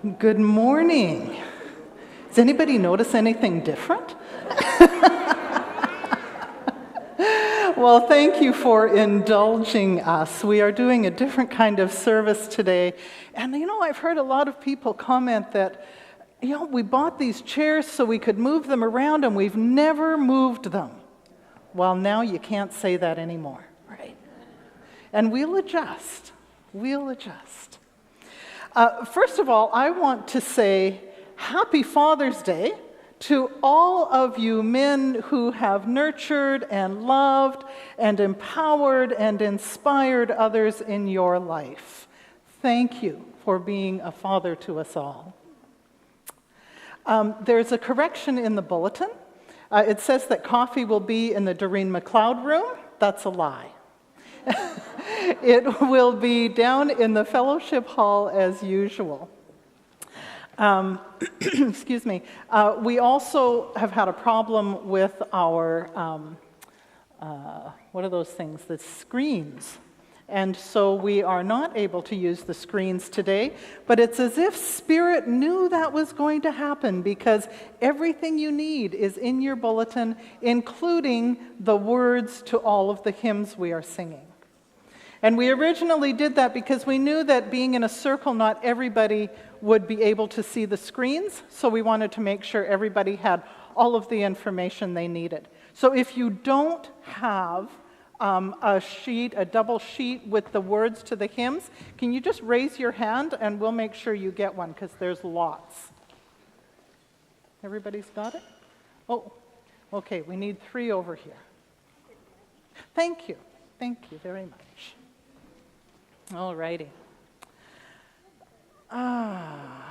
Good morning. Does anybody notice anything different? Well, thank you for indulging us. We are doing a different kind of service today. And I've heard a lot of people comment that, we bought these chairs so we could move them around and we've never moved them. Well, now you can't say that anymore, right? And we'll adjust. First of all, I want to say Happy Father's Day to all of you men who have nurtured and loved and empowered and inspired others in your life. Thank you for being a father to us all. There's a correction in the bulletin. It says that coffee will be in the Doreen McLeod room. That's a lie. It will be down in the fellowship hall as usual. Excuse me. We also have had a problem with our, what are those things? The screens. And so we are not able to use the screens today, but it's as if Spirit knew that was going to happen because everything you need is in your bulletin, including the words to all of the hymns we are singing. And we originally did that because we knew that being in a circle, not everybody would be able to see the screens, so we wanted to make sure everybody had all of the information they needed. So if you don't have a double sheet with the words to the hymns, can you just raise your hand and we'll make sure you get one because there's lots. Everybody's got it? Oh, okay, we need 3 over here. Thank you very much. All righty. I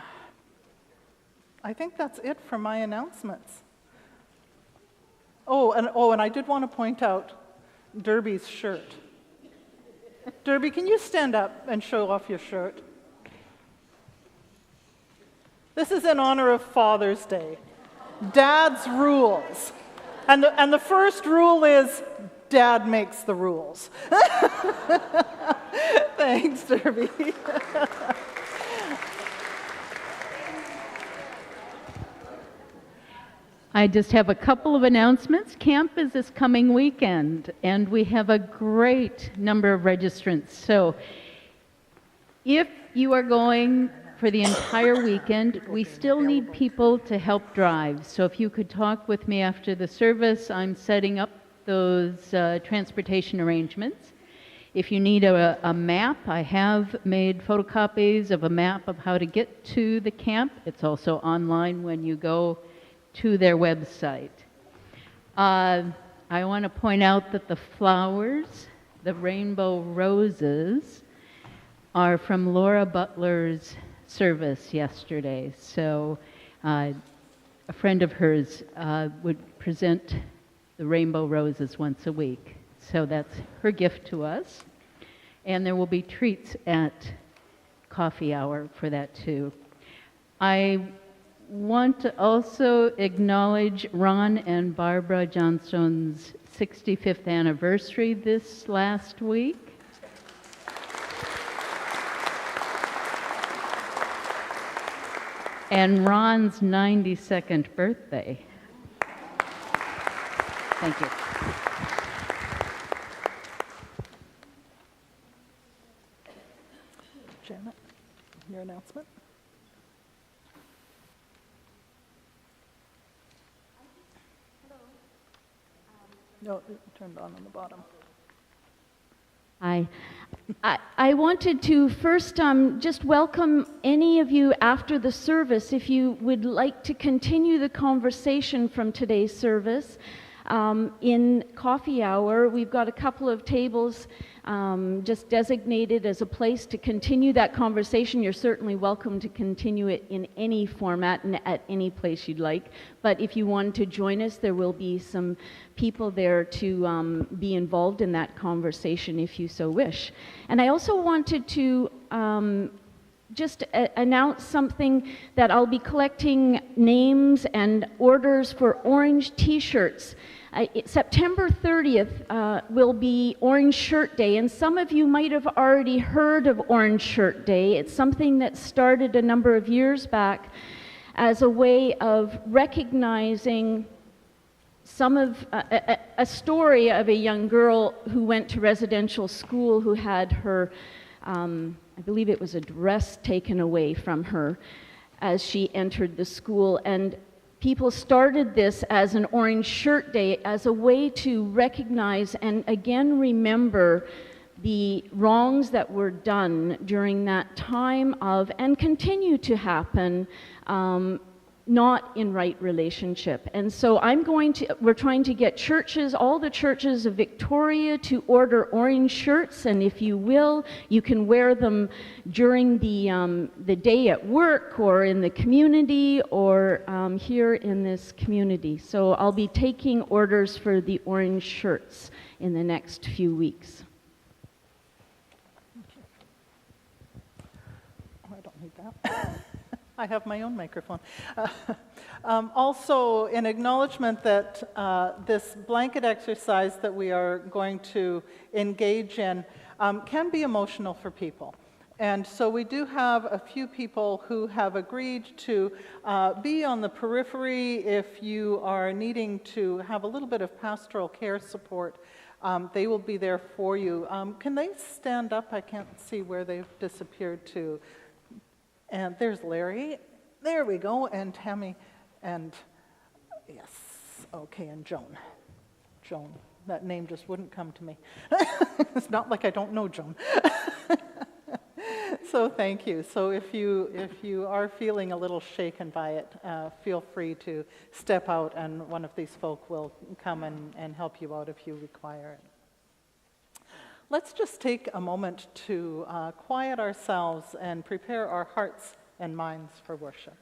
think that's it for my announcements. And I did want to point out Derby's shirt. Derby, can you stand up and show off your shirt? This is in honor of Father's Day. Dad's rules. And the first rule is Dad makes the rules. Thanks, Derby. I just have a couple of announcements. Camp is this coming weekend, and we have a great number of registrants. So if you are going for the entire weekend, we still need people to help drive. So if you could talk with me after the service, I'm setting up those transportation arrangements. If you need a map, I have made photocopies of a map of how to get to the camp. It's also online when you go to their website. I want to point out that the flowers, the rainbow roses, are from Laura Butler's service yesterday. So a friend of hers would present the rainbow roses once a week. So that's her gift to us. And there will be treats at coffee hour for that too. I want to also acknowledge Ron and Barbara Johnston's 65th anniversary this last week. And Ron's 92nd birthday. Thank you. Janet, your announcement? No, it turned on the bottom. I wanted to first just welcome any of you after the service. If you would like to continue the conversation from today's service in coffee hour, we've got a couple of tables just designated as a place to continue that conversation. You're certainly welcome to continue it in any format and at any place you'd like. But if you want to join us, there will be some people there to be involved in that conversation if you so wish. And I also wanted to just announce something that I'll be collecting names and orders for orange t-shirts September 30th will be Orange Shirt Day, and some of you might have already heard of Orange Shirt Day. It's something that started a number of years back as a way of recognizing a story of a young girl who went to residential school who had her, I believe it was a dress taken away from her as she entered the school. And people started this as an Orange Shirt Day as a way to recognize and again remember the wrongs that were done during that time of, and continue to happen, not in right relationship. And so we're trying to get churches, all the churches of Victoria, to order orange shirts, and if you will, you can wear them during the day at work or in the community or here in this community. So I'll be taking orders for the orange shirts in the next few weeks. Oh, I don't need that. I have my own microphone. Also, in acknowledgement that this blanket exercise that we are going to engage in can be emotional for people. And so we do have a few people who have agreed to be on the periphery if you are needing to have a little bit of pastoral care support. They will be there for you. Can they stand up? I can't see where they've disappeared to. And there's Larry. There we go. And Tammy. And yes. Okay. And Joan. Joan. That name just wouldn't come to me. It's not like I don't know Joan. So thank you. So if you are feeling a little shaken by it, feel free to step out and one of these folk will come and help you out if you require it. Let's just take a moment to quiet ourselves and prepare our hearts and minds for worship.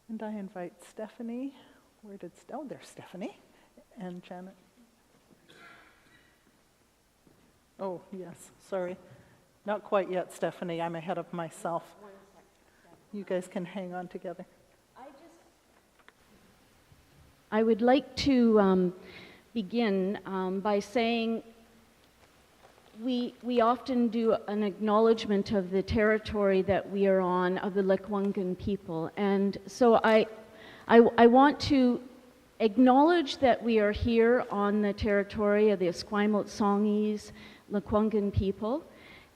And I invite Stephanie. Oh, there's Stephanie. And Janet. Oh, yes, sorry. Not quite yet, Stephanie. I'm ahead of myself. You guys can hang on together. I would like to begin by saying we often do an acknowledgement of the territory that we are on, of the Lekwungen people. And so I want to acknowledge that we are here on the territory of the Esquimalt Songhees Lekwungen people.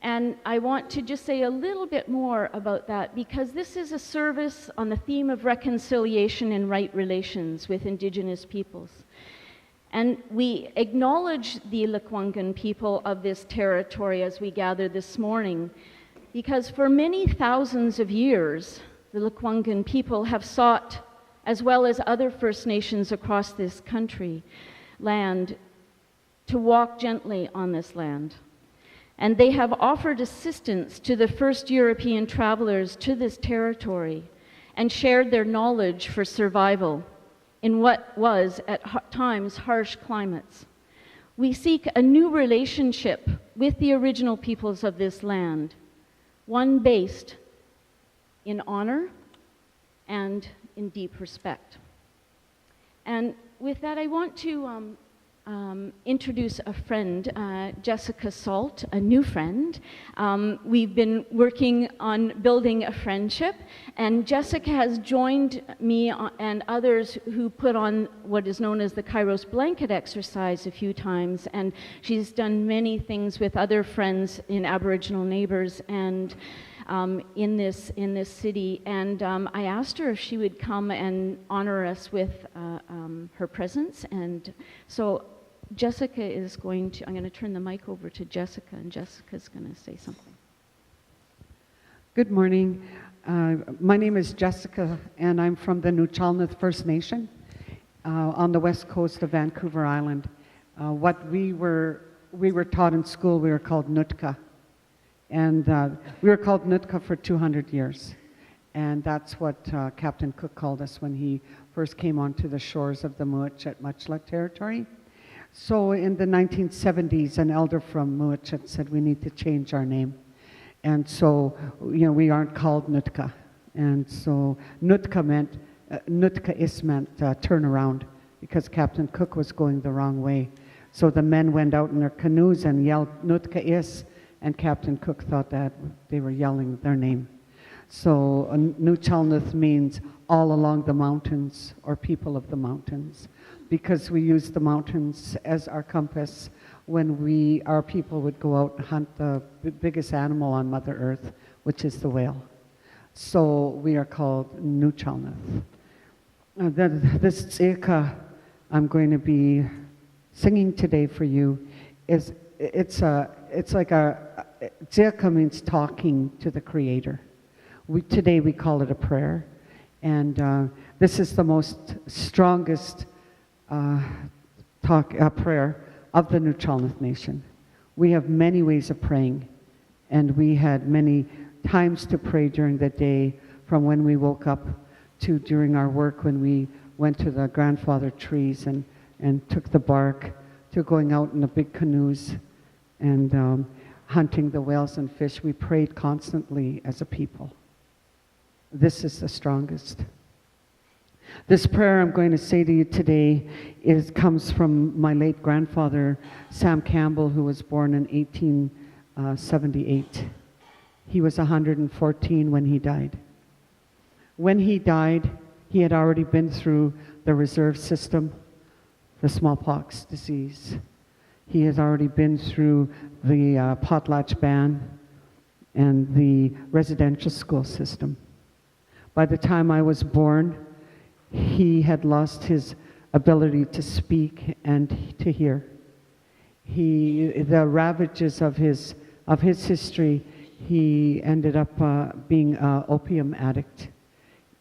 And I want to just say a little bit more about that, because this is a service on the theme of reconciliation and right relations with Indigenous peoples. And we acknowledge the Lekwungen people of this territory as we gather this morning, because for many thousands of years, the Lekwungen people have sought, as well as other First Nations across this land, to walk gently on this land. And they have offered assistance to the first European travelers to this territory and shared their knowledge for survival in what was, at times, harsh climates. We seek a new relationship with the original peoples of this land, one based in honor and in deep respect. And with that, I want to introduce a friend, Jessica Salt, a new friend. We've been working on building a friendship, and Jessica has joined me and others who put on what is known as the Kairos blanket exercise a few times, and she's done many things with other friends in Aboriginal neighbors and in this city, and I asked her if she would come and honor us with her presence, and so Jessica is I'm going to turn the mic over to Jessica, and Jessica's going to say something. Good morning. My name is Jessica, and I'm from the Nuchalnuth First Nation. on the west coast of Vancouver Island. What we were taught in school, we were called Nootka. And we were called Nootka for 200 years. And that's what Captain Cook called us when he first came onto the shores of the Muichet Muchla territory. So in the 1970s, an elder from Muichet said we need to change our name. And so, we aren't called Nootka. And so Nootka meant turn around, because Captain Cook was going the wrong way. So the men went out in their canoes and yelled Nootka is, and Captain Cook thought that they were yelling their name. So Nuchalnuth means all along the mountains, or people of the mountains, because we use the mountains as our compass when our people would go out and hunt the biggest animal on Mother Earth, which is the whale. So we are called Nuchalnuth. This tzeka I'm going to be singing today for you it's like tzeka means talking to the Creator. Today we call it a prayer, and this is the most strongest prayer of the Nuchalnuth Nation. We have many ways of praying, and we had many times to pray during the day, from when we woke up to during our work when we went to the grandfather trees and took the bark, to going out in the big canoes and hunting the whales and fish. We prayed constantly as a people. This is the strongest. This prayer I'm going to say to you today comes from my late grandfather, Sam Campbell, who was born in 1878. He was 114 when he died. When he died, he had already been through the reserve system, the smallpox disease. He has already been through the potlatch ban and the residential school system. By the time I was born, he had lost his ability to speak and to hear. The ravages of his history, he ended up being an opium addict.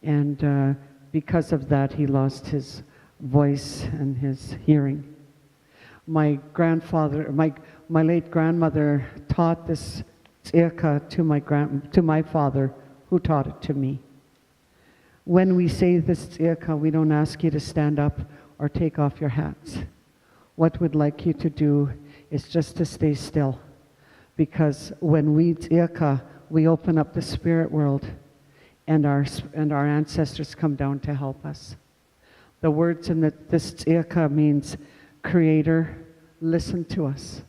And because of that, he lost his voice and his hearing. My late grandmother taught this tzeka to my father, who taught it to me. When we say this tzeka, we don't ask you to stand up or take off your hats. What we'd like you to do is just to stay still, because when we tzeka, we open up the spirit world, and our ancestors come down to help us. The words in this tzeka means, Creator, listen to us.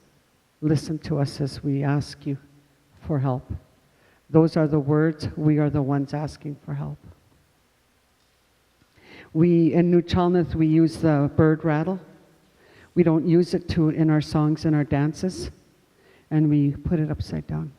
Listen to us as we ask you for help. Those are the words. We are the ones asking for help. In Nuchalnuth, we use the bird rattle. We don't use it in our songs and our dances, and we put it upside down.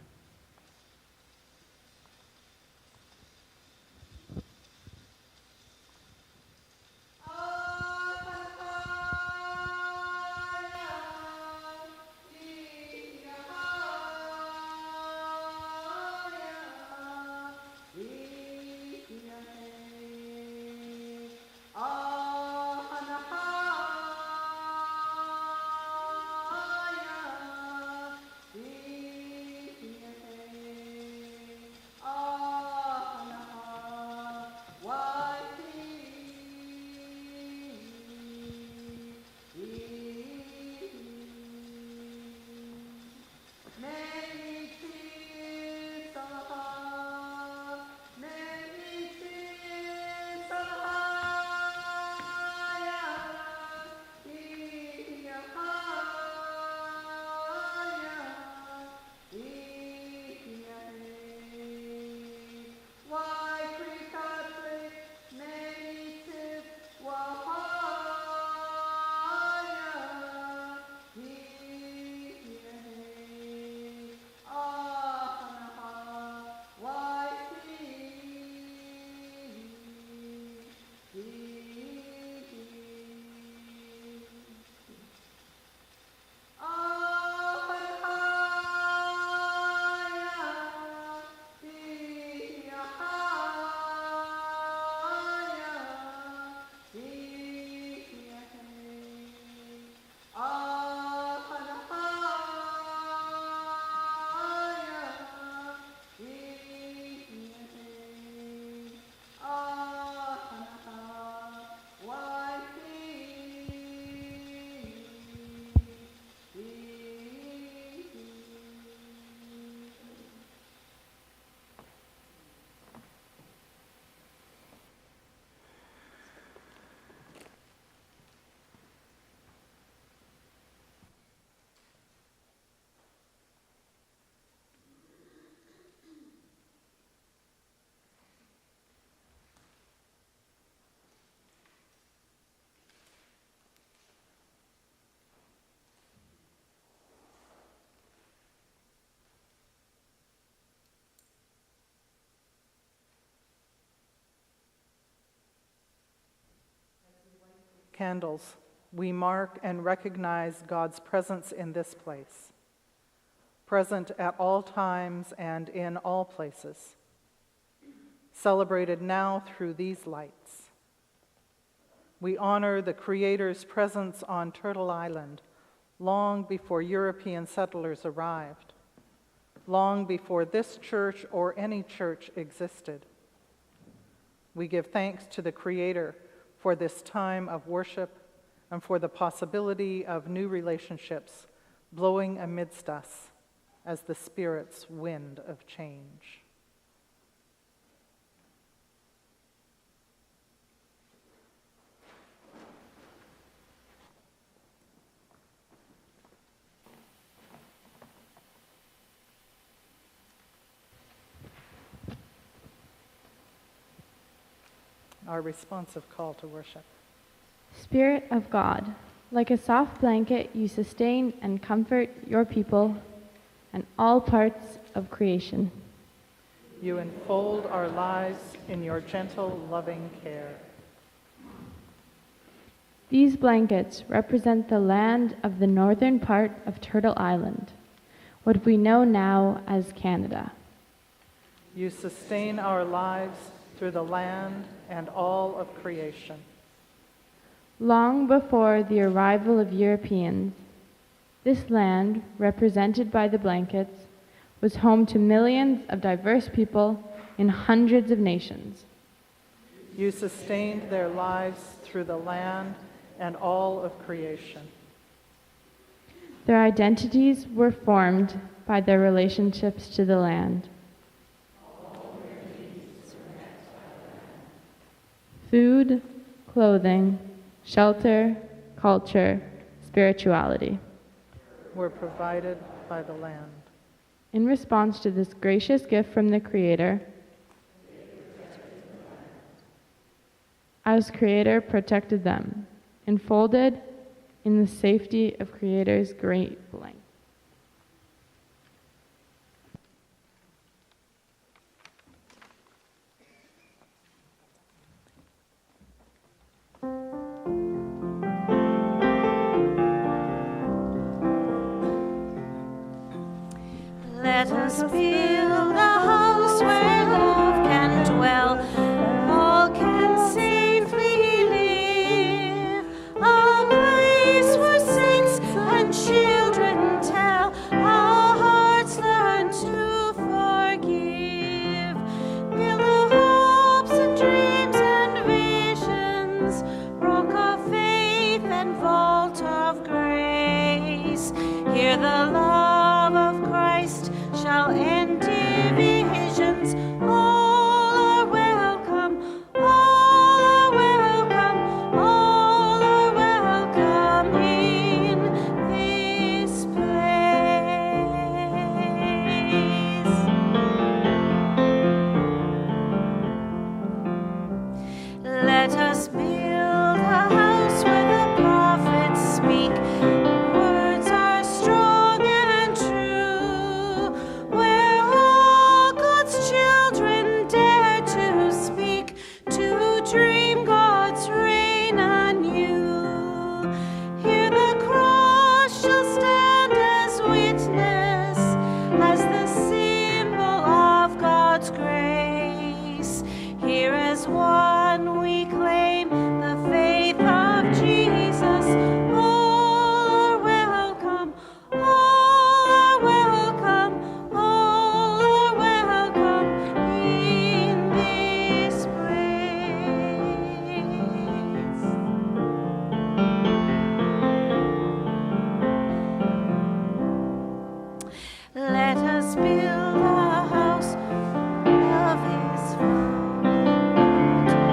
candles, we mark and recognize God's presence in this place, present at all times and in all places, celebrated now through these lights. We honor the Creator's presence on Turtle Island long before European settlers arrived, long before this church or any church existed. We give thanks to the Creator for this time of worship and for the possibility of new relationships blowing amidst us as the Spirit's wind of change. Our responsive call to worship. Spirit of God, like a soft blanket, you sustain and comfort your people and all parts of creation. You enfold our lives in your gentle, loving care. These blankets represent the land of the northern part of Turtle Island, what we know now as Canada. You sustain our lives through the land and all of creation. Long before the arrival of Europeans, this land, represented by the blankets, was home to millions of diverse people in hundreds of nations. You sustained their lives through the land and all of creation. Their identities were formed by their relationships to the land. Food, clothing, shelter, culture, spirituality were provided by the land. In response to this gracious gift from the Creator, as Creator protected them, enfolded in the safety of Creator's great blanket. Let us build a house where love can dwell, all can safely live, a place where saints and children tell, our hearts learn to forgive. Build the hopes and dreams and visions, rock of faith and vault of grace. Hear the love of Christ shall end divisions. All are welcome, all are welcome, all are welcome in this place. Let us build a house where the prophets speak. Words are strong and true, where all God's children dare to speak, to dream God's reign anew. Here the cross shall stand as witness, as the symbol of God's grace. Here as one we claim the faith of Jesus. All are welcome, all are welcome, all are welcome in this place. Let us build a house of His found.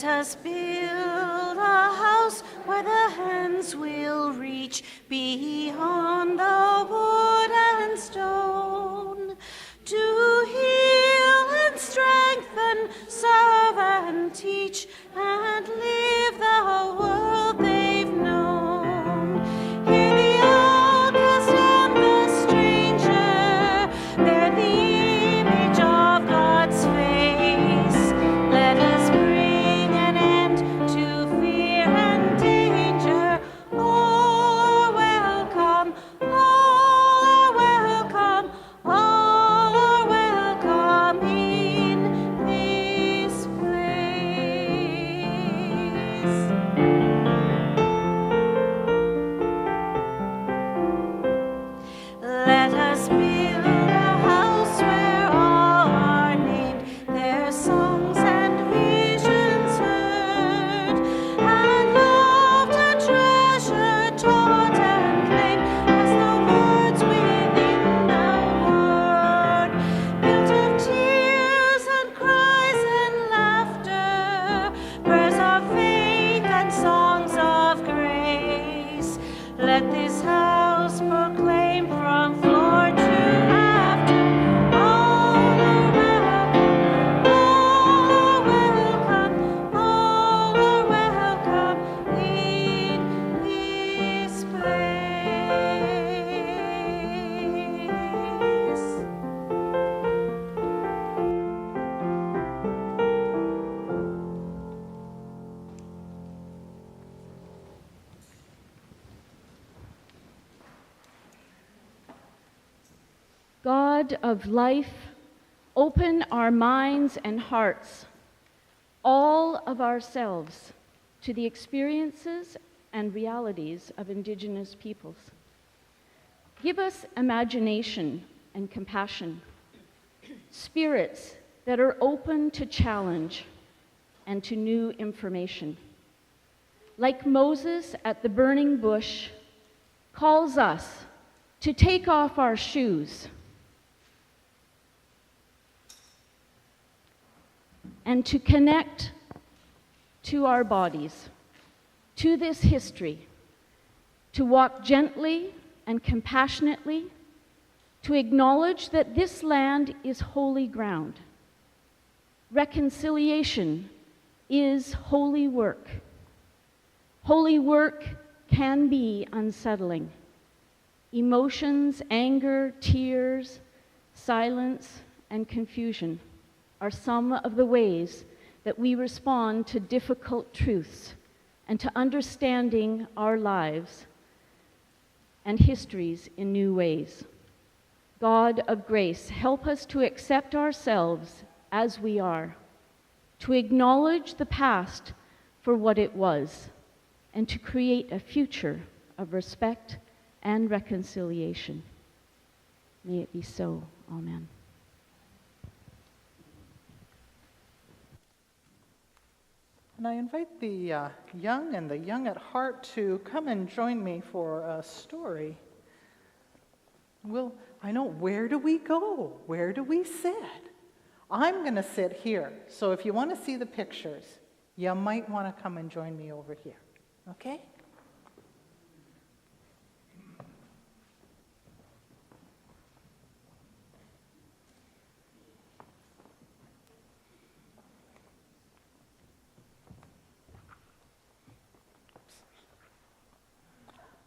Let us build a house where the hands will reach beyond the wood and stone, to heal and strengthen, serve and teach, and live the world they've known. Hear the outcast and the stranger, bear the image of God's face. Let us bring an end to fear and danger. All are welcome, all are welcome, all are welcome in this place. Let us build a house where all are named, their songs and visions heard, and loved and treasured, taught and claimed as the words within the word, built of tears and cries and laughter, prayers of faith and songs of grace. Let this house proclaim from floor to after, all are welcome, all are welcome in this place. God of life, open our minds and hearts, all of ourselves, to the experiences and realities of Indigenous peoples. Give us imagination and compassion, spirits that are open to challenge and to new information. Like Moses at the burning bush, calls us to take off our shoes and to connect to our bodies, to this history, to walk gently and compassionately, to acknowledge that this land is holy ground. Reconciliation is holy work. Holy work can be unsettling. Emotions, anger, tears, silence, and confusion are some of the ways that we respond to difficult truths and to understanding our lives and histories in new ways. God of grace, help us to accept ourselves as we are, to acknowledge the past for what it was, and to create a future of respect and reconciliation. May it be so. Amen. And I invite the young and the young at heart to come and join me for a story. I know, where do we go? Where do we sit? I'm going to sit here. So if you want to see the pictures, you might want to come and join me over here. Okay?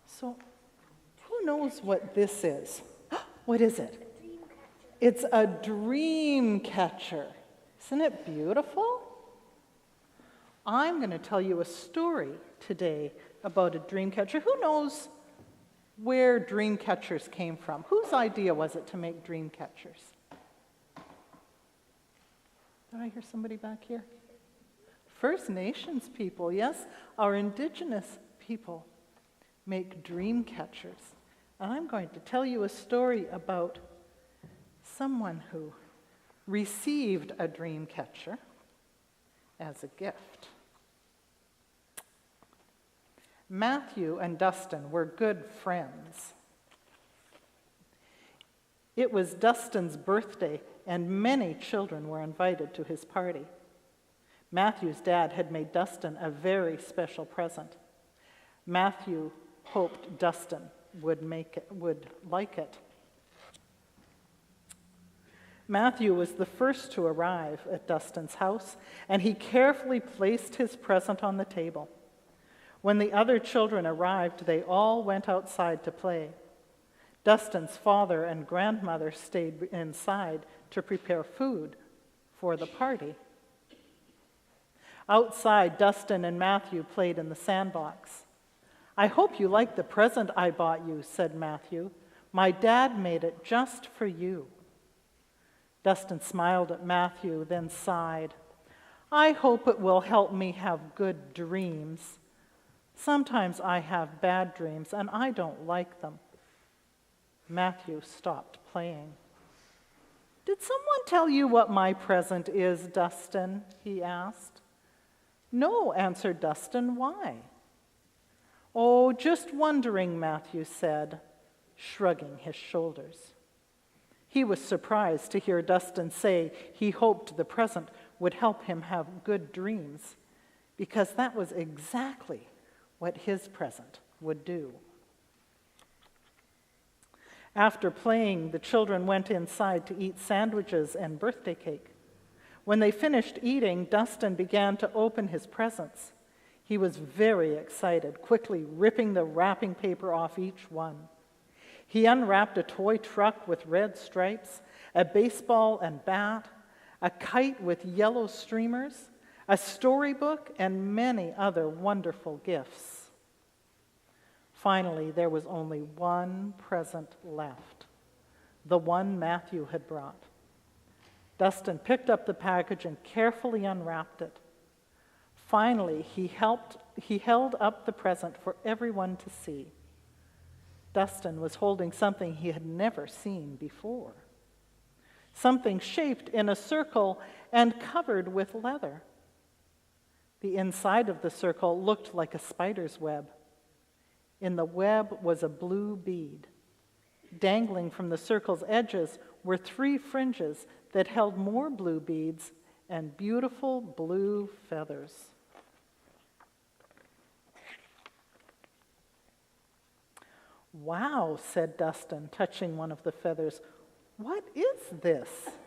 So, who knows what this is? What is it? It's a dream catcher. Isn't it beautiful? I'm going to tell you a story today about a dream catcher. Who knows where dream catchers came from? Whose idea was it to make dream catchers? Did I hear somebody back here? First Nations people, yes, our Indigenous people make dream catchers. And I'm going to tell you a story about someone who received a dream catcher as a gift. Matthew and Dustin were good friends. It was Dustin's birthday, and many children were invited to his party. Matthew's dad had made Dustin a very special present. Matthew hoped Dustin would like it. Matthew was the first to arrive at Dustin's house, and he carefully placed his present on the table. When the other children arrived, they all went outside to play. Dustin's father and grandmother stayed inside to prepare food for the party. Outside, Dustin and Matthew played in the sandbox. "I hope you like the present I bought you," said Matthew. "My dad made it just for you." Dustin smiled at Matthew, then sighed. "I hope it will help me have good dreams. Sometimes I have bad dreams, and I don't like them." Matthew stopped playing. "Did someone tell you what my present is, Dustin?" he asked. "No," answered Dustin. "Why?" "Oh, just wondering," Matthew said, shrugging his shoulders. He was surprised to hear Dustin say he hoped the present would help him have good dreams, because that was exactly what his present would do. After playing, the children went inside to eat sandwiches and birthday cake. When they finished eating, Dustin began to open his presents. He was very excited, quickly ripping the wrapping paper off each one. He unwrapped a toy truck with red stripes, a baseball and bat, a kite with yellow streamers, a storybook, and many other wonderful gifts. Finally, there was only one present left, the one Matthew had brought. Dustin picked up the package and carefully unwrapped it. Finally, he held up the present for everyone to see. Dustin was holding something he had never seen before. Something shaped in a circle and covered with leather. The inside of the circle looked like a spider's web. In the web was a blue bead. Dangling from the circle's edges were 3 fringes that held more blue beads and beautiful blue feathers. "Wow," said Dustin, touching one of the feathers. "What is this?"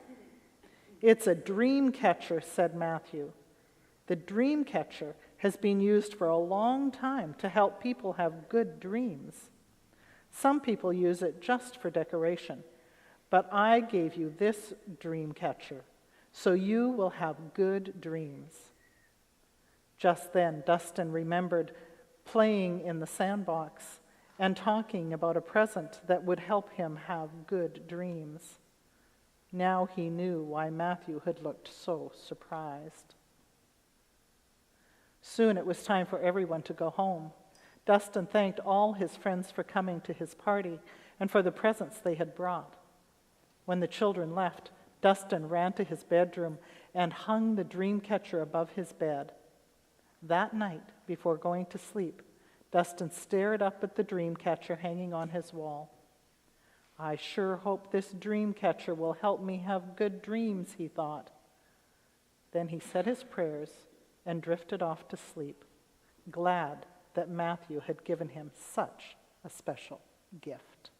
"It's a dream catcher," said Matthew. "The dream catcher has been used for a long time to help people have good dreams. Some people use it just for decoration, but I gave you this dream catcher, so you will have good dreams." Just then, Dustin remembered playing in the sandbox and talking about a present that would help him have good dreams. Now he knew why Matthew had looked so surprised. Soon it was time for everyone to go home. Dustin thanked all his friends for coming to his party and for the presents they had brought. When the children left, Dustin ran to his bedroom and hung the dream catcher above his bed. That night, before going to sleep, Dustin stared up at the dream catcher hanging on his wall. "I sure hope this dream catcher will help me have good dreams," he thought. Then he said his prayers and drifted off to sleep, glad that Matthew had given him such a special gift.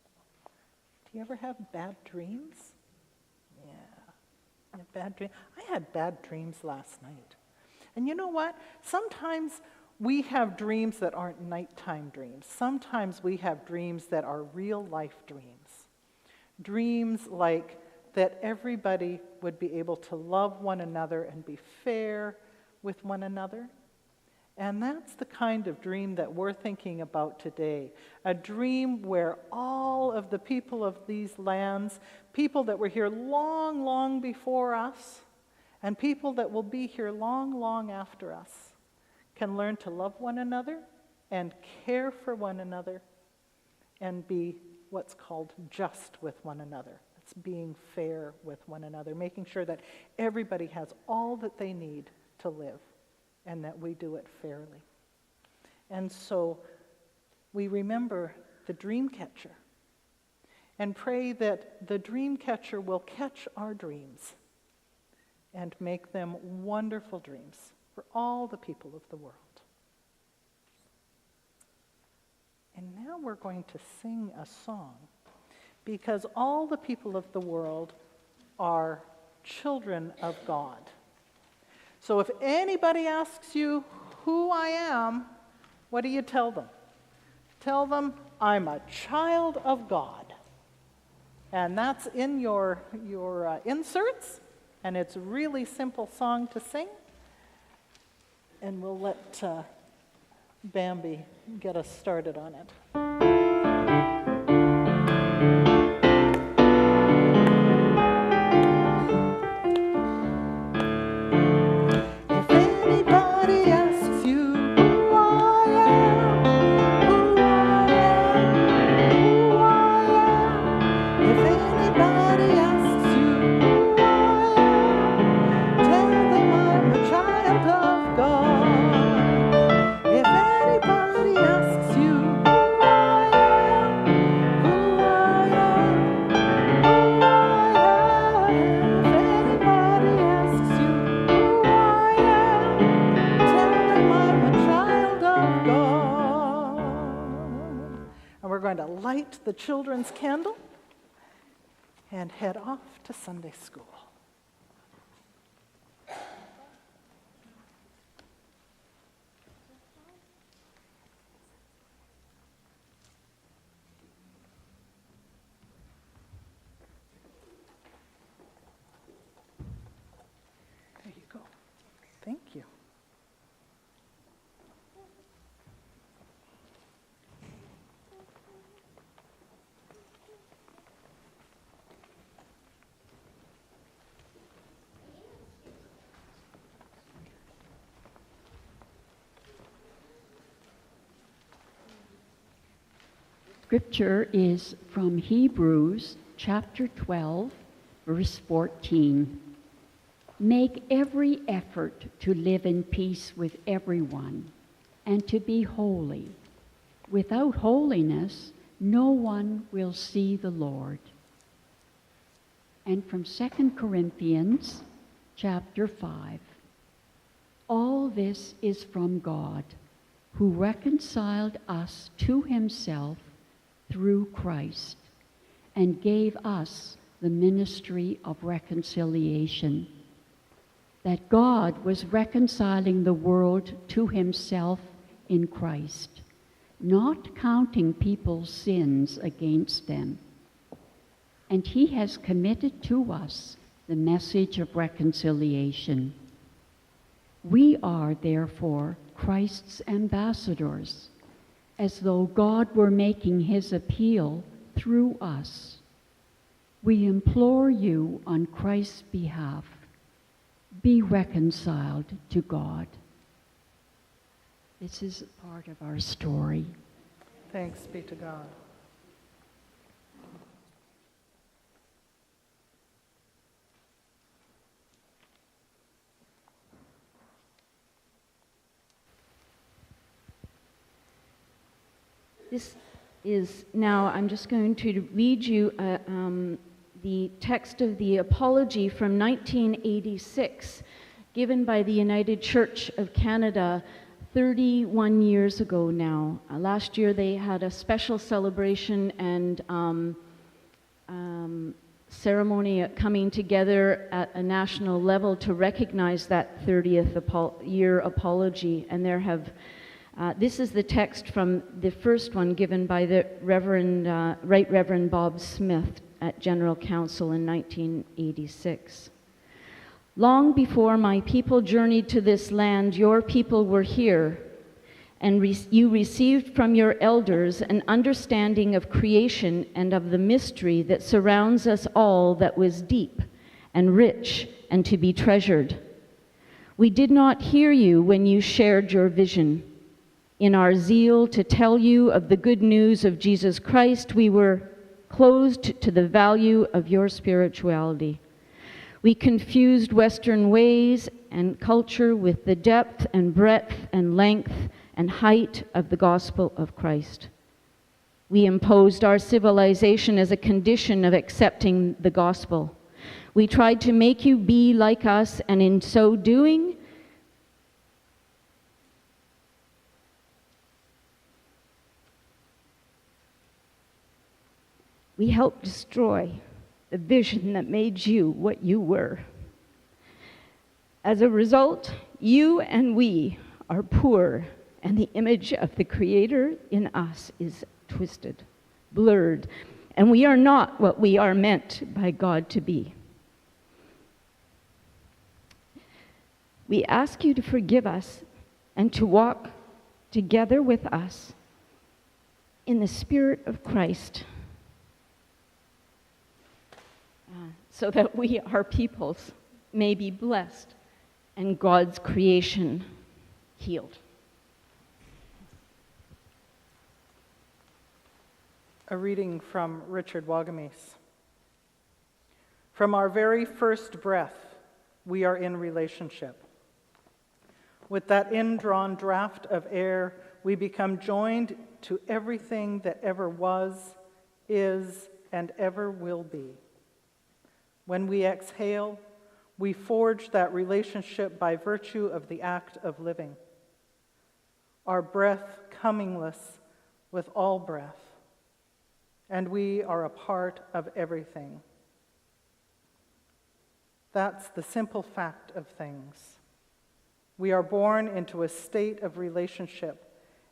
Do you ever have bad dreams? Yeah. You have bad dreams? I had bad dreams last night. And you know what? Sometimes we have dreams that aren't nighttime dreams. Sometimes we have dreams that are real life dreams. Dreams like that everybody would be able to love one another and be fair with one another. And that's the kind of dream that we're thinking about today. A dream where all of the people of these lands, people that were here long, long before us, and people that will be here long, long after us, can learn to love one another and care for one another and be what's called just with one another. It's being fair with one another, making sure that everybody has all that they need to live and that we do it fairly. And so we remember the dream catcher and pray that the dream catcher will catch our dreams and make them wonderful dreams for all the people of the world. And now we're going to sing a song, because all the people of the world are children of God. So if anybody asks you who I am, what do you tell them? Tell them, I'm a child of God. And that's in your inserts, and it's a really simple song to sing. And we'll let Bambi get us started on it. If anybody asks you who I am, who I am, who I am, if anybody asks you who I am, tell them I'm a child of God. If anybody asks you who I am, who I am, who I am, if anybody asks you who I am, tell them I'm a child of God. And we're going to light the children's candle and head off to Sunday school. There you go. Thank you. Scripture is from Hebrews chapter 12, verse 14. Make every effort to live in peace with everyone and to be holy. Without holiness, no one will see the Lord. And from 2 Corinthians chapter 5. All this is from God, who reconciled us to himself through Christ and gave us the ministry of reconciliation. That God was reconciling the world to himself in Christ, not counting people's sins against them. And he has committed to us the message of reconciliation. We are, therefore, Christ's ambassadors, as though God were making his appeal through us. We implore you on Christ's behalf, be reconciled to God. This is part of our story. Thanks be to God. This is now, I'm just going to read you the text of the apology from 1986, given by the United Church of Canada 31 years ago now. Last year they had a special celebration and ceremony coming together at a national level to recognize that 30th year apology, and there have this is the text from the first one given by the Right Reverend Bob Smith at General Council in 1986. Long before my people journeyed to this land, your people were here, and you received from your elders an understanding of creation and of the mystery that surrounds us all, that was deep and rich and to be treasured. We did not hear you when you shared your vision. In our zeal to tell you of the good news of Jesus Christ, we were closed to the value of your spirituality. We confused Western ways and culture with the depth and breadth and length and height of the gospel of Christ. We imposed our civilization as a condition of accepting the gospel. We tried to make you be like us, and in so doing, We helped destroy the vision that made you what you were. As a result, you and we are poor, and the image of the Creator in us is twisted, blurred, and we are not what we are meant by God to be. We ask you to forgive us and to walk together with us in the Spirit of Christ, so that we, our peoples, may be blessed and God's creation healed. A reading from Richard Wagamese. From our very first breath, we are in relationship. With that indrawn draft of air, we become joined to everything that ever was, is, and ever will be. When we exhale, we forge that relationship by virtue of the act of living. Our breath commingless with all breath, and we are a part of everything. That's the simple fact of things. We are born into a state of relationship,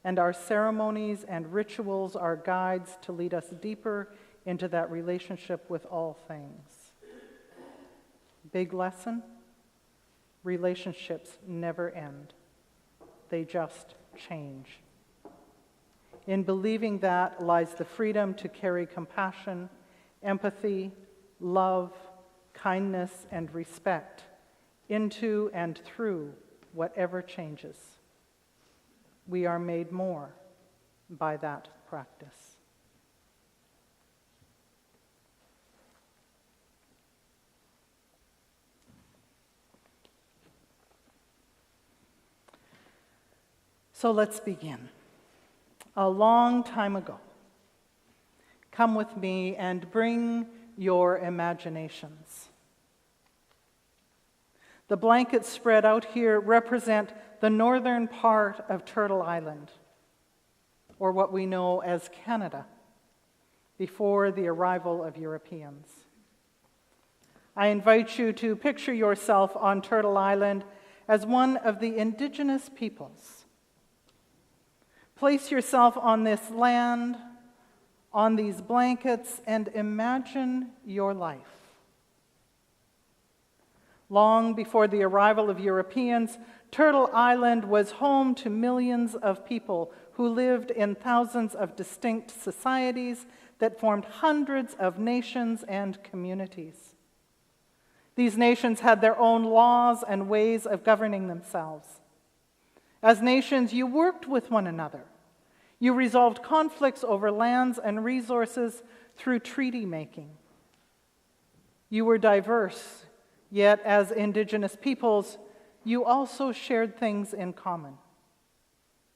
and our ceremonies and rituals are guides to lead us deeper into that relationship with all things. Big lesson: relationships never end. They just change. In believing that lies the freedom to carry compassion, empathy, love, kindness, and respect into and through whatever changes. We are made more by that practice. So let's begin. A long time ago, come with me and bring your imaginations. The blankets spread out here represent the northern part of Turtle Island, or what we know as Canada, before the arrival of Europeans. I invite you to picture yourself on Turtle Island as one of the indigenous peoples. Place yourself on this land, on these blankets, and imagine your life. Long before the arrival of Europeans, Turtle Island was home to millions of people who lived in thousands of distinct societies that formed hundreds of nations and communities. These nations had their own laws and ways of governing themselves. As nations, you worked with one another. You resolved conflicts over lands and resources through treaty making. You were diverse, yet as indigenous peoples, you also shared things in common.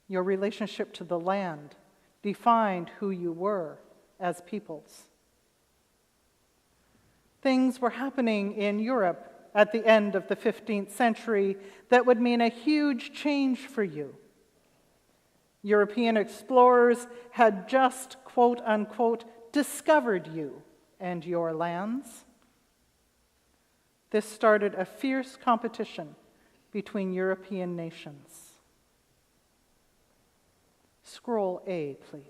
Your relationship to the land defined who you were as peoples. Things were happening in Europe at the end of the 15th century that would mean a huge change for you. European explorers had just, quote unquote, discovered you and your lands. This started a fierce competition between European nations. Scroll A, please.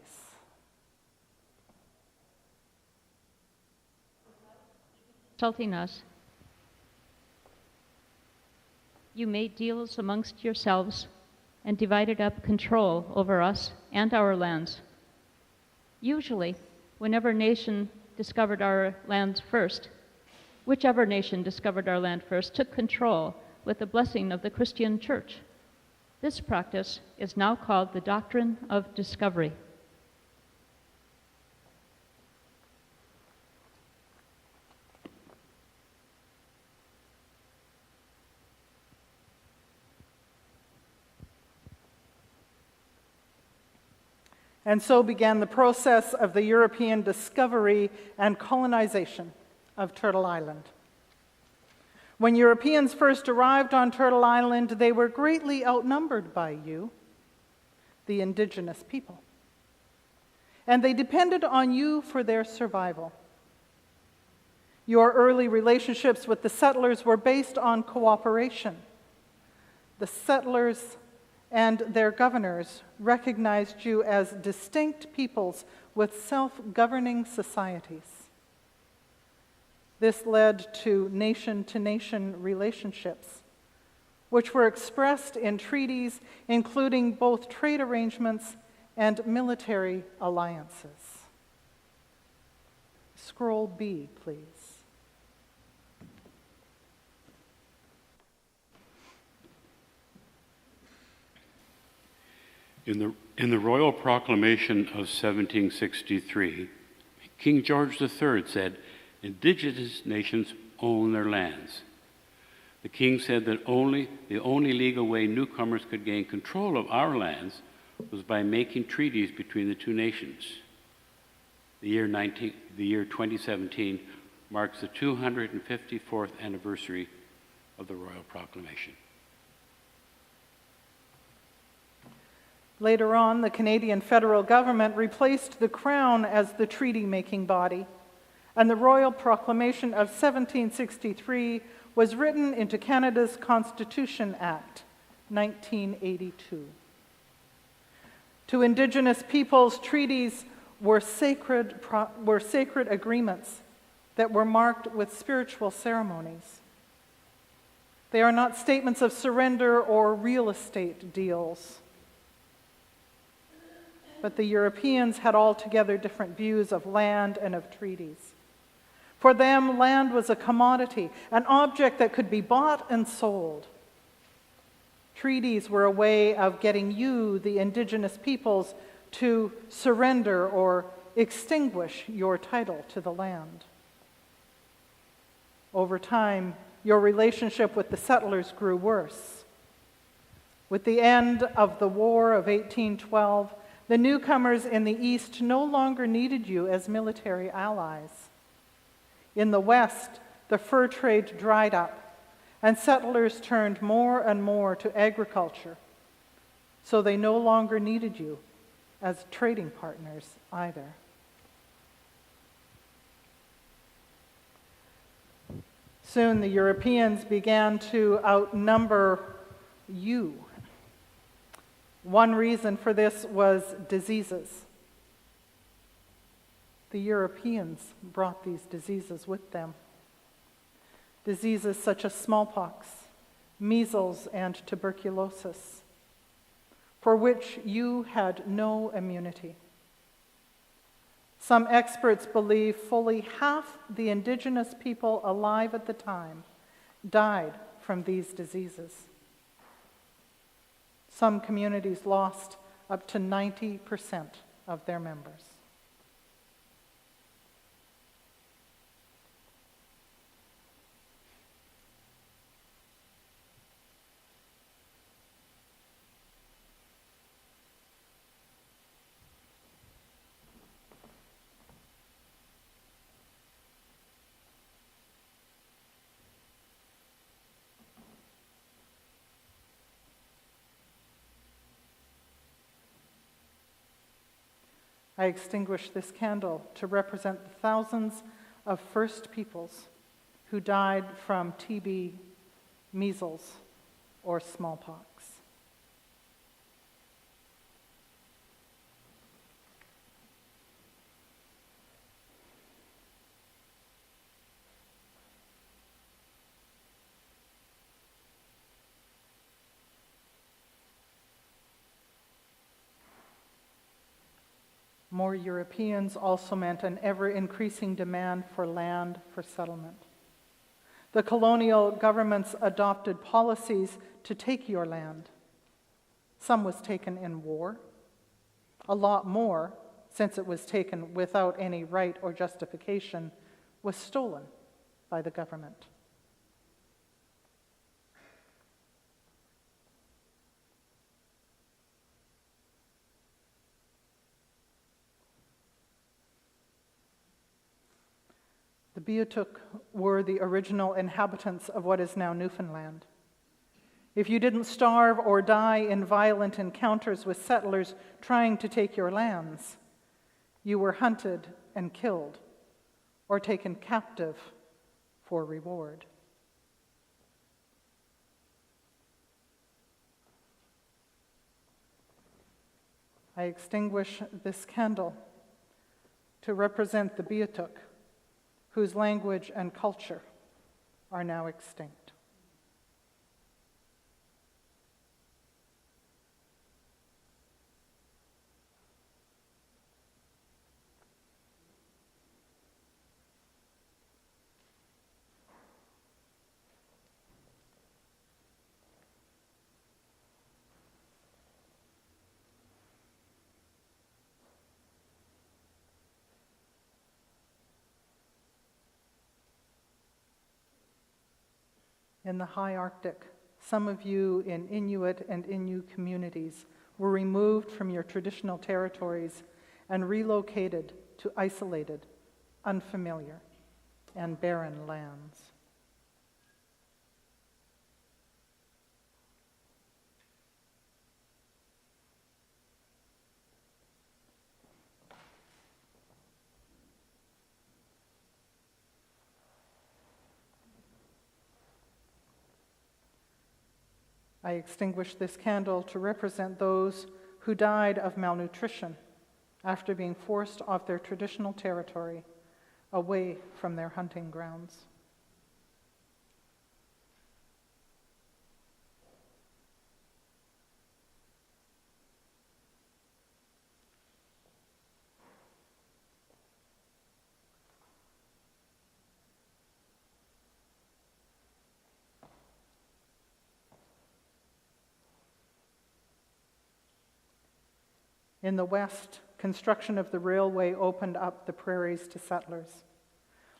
Insulting us. You made deals amongst yourselves and divided up control over us and our lands. Usually, whenever nation discovered our lands first, whichever nation discovered our land first took control with the blessing of the Christian Church. This practice is now called the doctrine of discovery. And so began the process of the European discovery and colonization of Turtle Island. When Europeans first arrived on Turtle Island, they were greatly outnumbered by you, the indigenous people. and they depended on you for their survival. Your early relationships with the settlers were based on cooperation. The settlers and their governors recognized you as distinct peoples with self-governing societies. This led to nation-to-nation relationships, which were expressed in treaties including both trade arrangements and military alliances. Scroll B, please. In the Royal Proclamation of 1763, King George III said, "Indigenous nations own their lands." The king said that the only legal way newcomers could gain control of our lands was by making treaties between the two nations. The year 2017 marks the 254th anniversary of the Royal Proclamation. Later on, the Canadian federal government replaced the Crown as the treaty-making body, and the Royal Proclamation of 1763 was written into Canada's Constitution Act, 1982. To Indigenous peoples, treaties were sacred agreements that were marked with spiritual ceremonies. They are not statements of surrender or real estate deals. But the Europeans had altogether different views of land and of treaties. For them, land was a commodity, an object that could be bought and sold. Treaties were a way of getting you, the Indigenous peoples, to surrender or extinguish your title to the land. Over time, your relationship with the settlers grew worse. With the end of the War of 1812, the newcomers in the East no longer needed you as military allies. In the West, the fur trade dried up, and settlers turned more and more to agriculture, so they no longer needed you as trading partners either. Soon the Europeans began to outnumber you. One reason for this was diseases. The Europeans brought these diseases with them. Diseases such as smallpox, measles, and tuberculosis, for which you had no immunity. Some experts believe fully half the Indigenous people alive at the time died from these diseases. Some communities lost up to 90% of their members. I extinguish this candle to represent the thousands of first peoples who died from TB, measles, or smallpox. More Europeans also meant an ever-increasing demand for land for settlement. The colonial governments adopted policies to take your land. Some was taken in war. A lot more, since it was taken without any right or justification, was stolen by the government. The Beothuk were the original inhabitants of what is now Newfoundland. If you didn't starve or die in violent encounters with settlers trying to take your lands, you were hunted and killed, or taken captive for reward. I extinguish this candle to represent the Beothuk, whose language and culture are now extinct. In the high Arctic, some of you in Inuit and Innu communities were removed from your traditional territories and relocated to isolated, unfamiliar, and barren lands. I extinguish this candle to represent those who died of malnutrition after being forced off their traditional territory, away from their hunting grounds. In the West, construction of the railway opened up the prairies to settlers.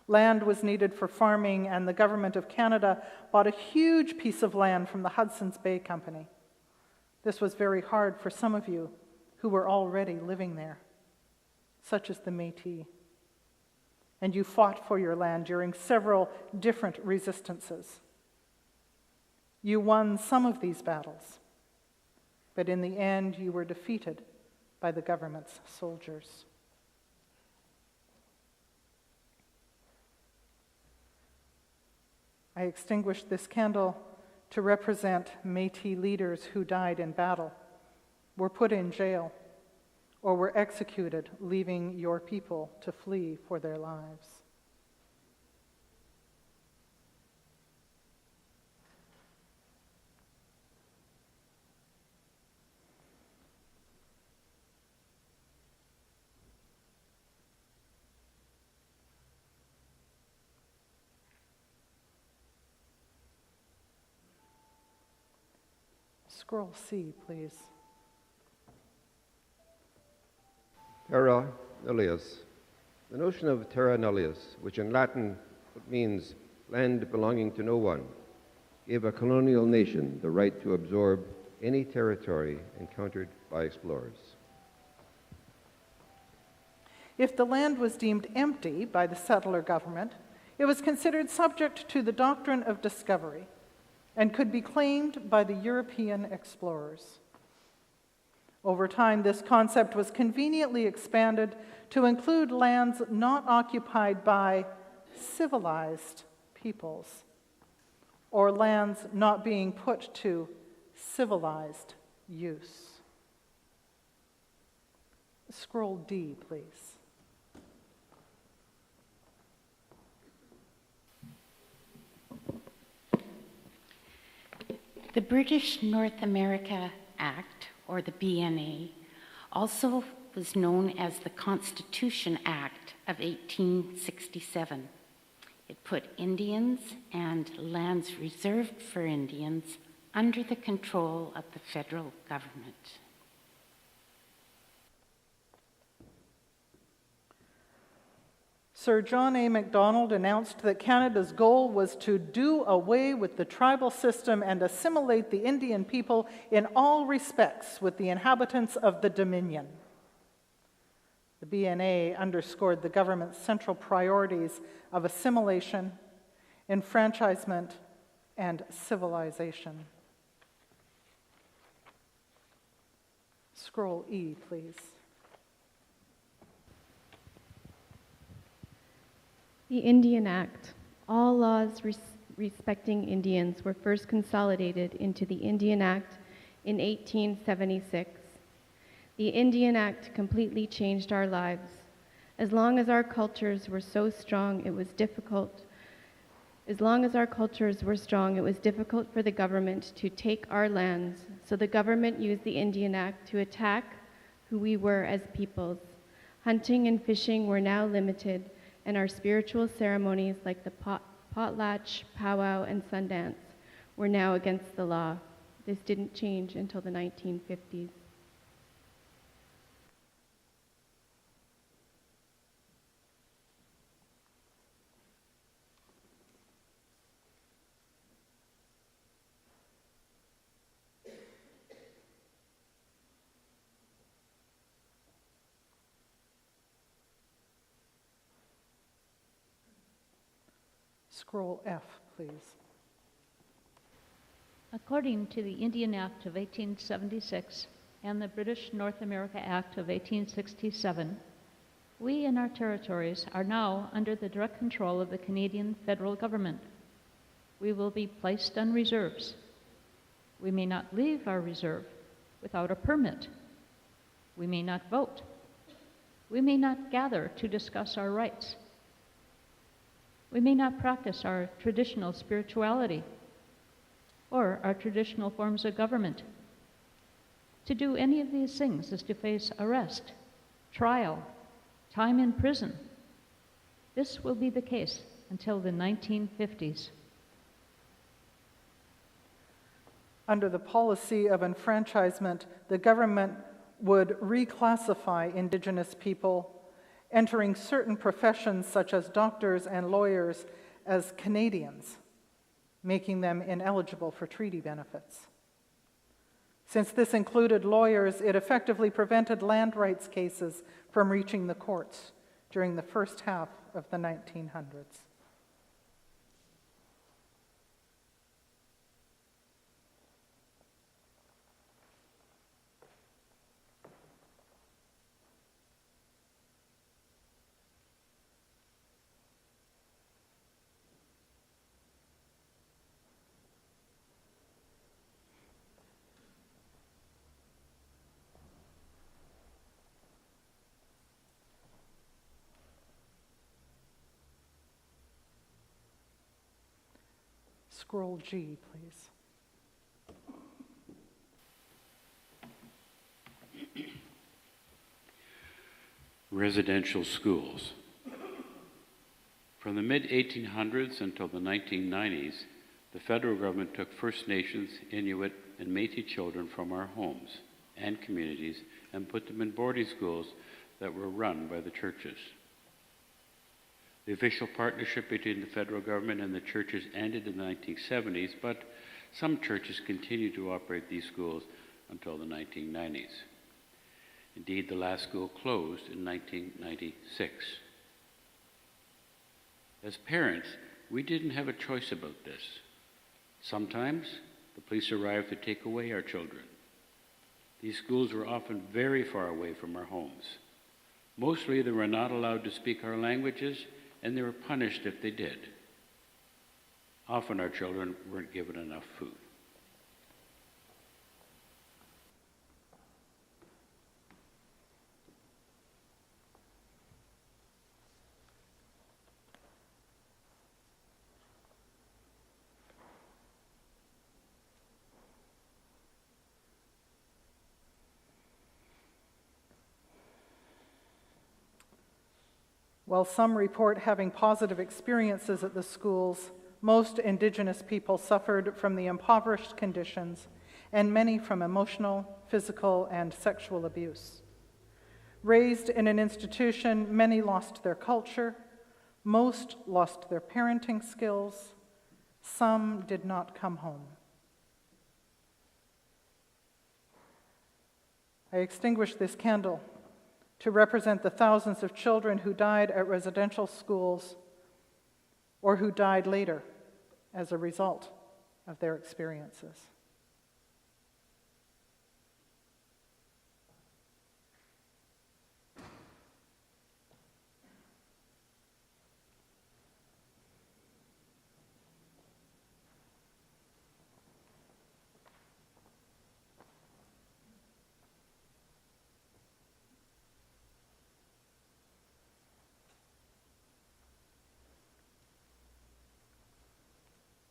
Land was needed for farming, and the government of Canada bought a huge piece of land from the Hudson's Bay Company. This was very hard for some of you who were already living there, such as the Métis. And you fought for your land during several different resistances. You won some of these battles, but in the end you were defeated by the government's soldiers. I extinguish this candle to represent Métis leaders who died in battle, were put in jail, or were executed, leaving your people to flee for their lives. Scroll C, please. Terra nullius. The notion of terra nullius, which in Latin means land belonging to no one, gave a colonial nation the right to absorb any territory encountered by explorers. If the land was deemed empty by the settler government, it was considered subject to the doctrine of discovery and could be claimed by the European explorers. Over time, this concept was conveniently expanded to include lands not occupied by civilized peoples, or lands not being put to civilized use. Scroll D, please. The British North America Act, or the BNA, also was known as the Constitution Act of 1867. It put Indians and lands reserved for Indians under the control of the federal government. Sir John A. Macdonald announced that Canada's goal was to do away with the tribal system and assimilate the Indian people in all respects with the inhabitants of the Dominion. The BNA underscored the government's central priorities of assimilation, enfranchisement, and civilization. Scroll E, please. The Indian Act. All laws respecting Indians were first consolidated into the Indian Act in 1876. The Indian Act completely changed our lives. As long as our cultures were so strong, it was difficult. As long as our cultures were strong, it was difficult for the government to take our lands, so the government used the Indian Act to attack who we were as peoples. Hunting and fishing were now limited, and our spiritual ceremonies like the potlatch, powwow, and Sundance were now against the law. This didn't change until the 1950s. Scroll F, please. According to the Indian Act of 1876 and the British North America Act of 1867, we in our territories are now under the direct control of the Canadian federal government. We will be placed on reserves. We may not leave our reserve without a permit. We may not vote. We may not gather to discuss our rights. We may not practice our traditional spirituality or our traditional forms of government. To do any of these things is to face arrest, trial, time in prison. This will be the case until the 1950s. Under the policy of enfranchisement, the government would reclassify Indigenous people entering certain professions such as doctors and lawyers as Canadians, making them ineligible for treaty benefits. Since this included lawyers, it effectively prevented land rights cases from reaching the courts during the first half of the 1900s. Scroll G, please. Residential schools. From the mid-1800s until the 1990s, the federal government took First Nations, Inuit, and Métis children from our homes and communities and put them in boarding schools that were run by the churches. The official partnership between the federal government and the churches ended in the 1970s, but some churches continued to operate these schools until the 1990s. Indeed, the last school closed in 1996. As parents, we didn't have a choice about this. Sometimes the police arrived to take away our children. These schools were often very far away from our homes. Mostly they were not allowed to speak our languages, and they were punished if they did. Often our children weren't given enough food. While some report having positive experiences at the schools, most Indigenous people suffered from the impoverished conditions, and many from emotional, physical, and sexual abuse. Raised in an institution, many lost their culture, most lost their parenting skills, some did not come home. I extinguish this candle to represent the thousands of children who died at residential schools or who died later as a result of their experiences.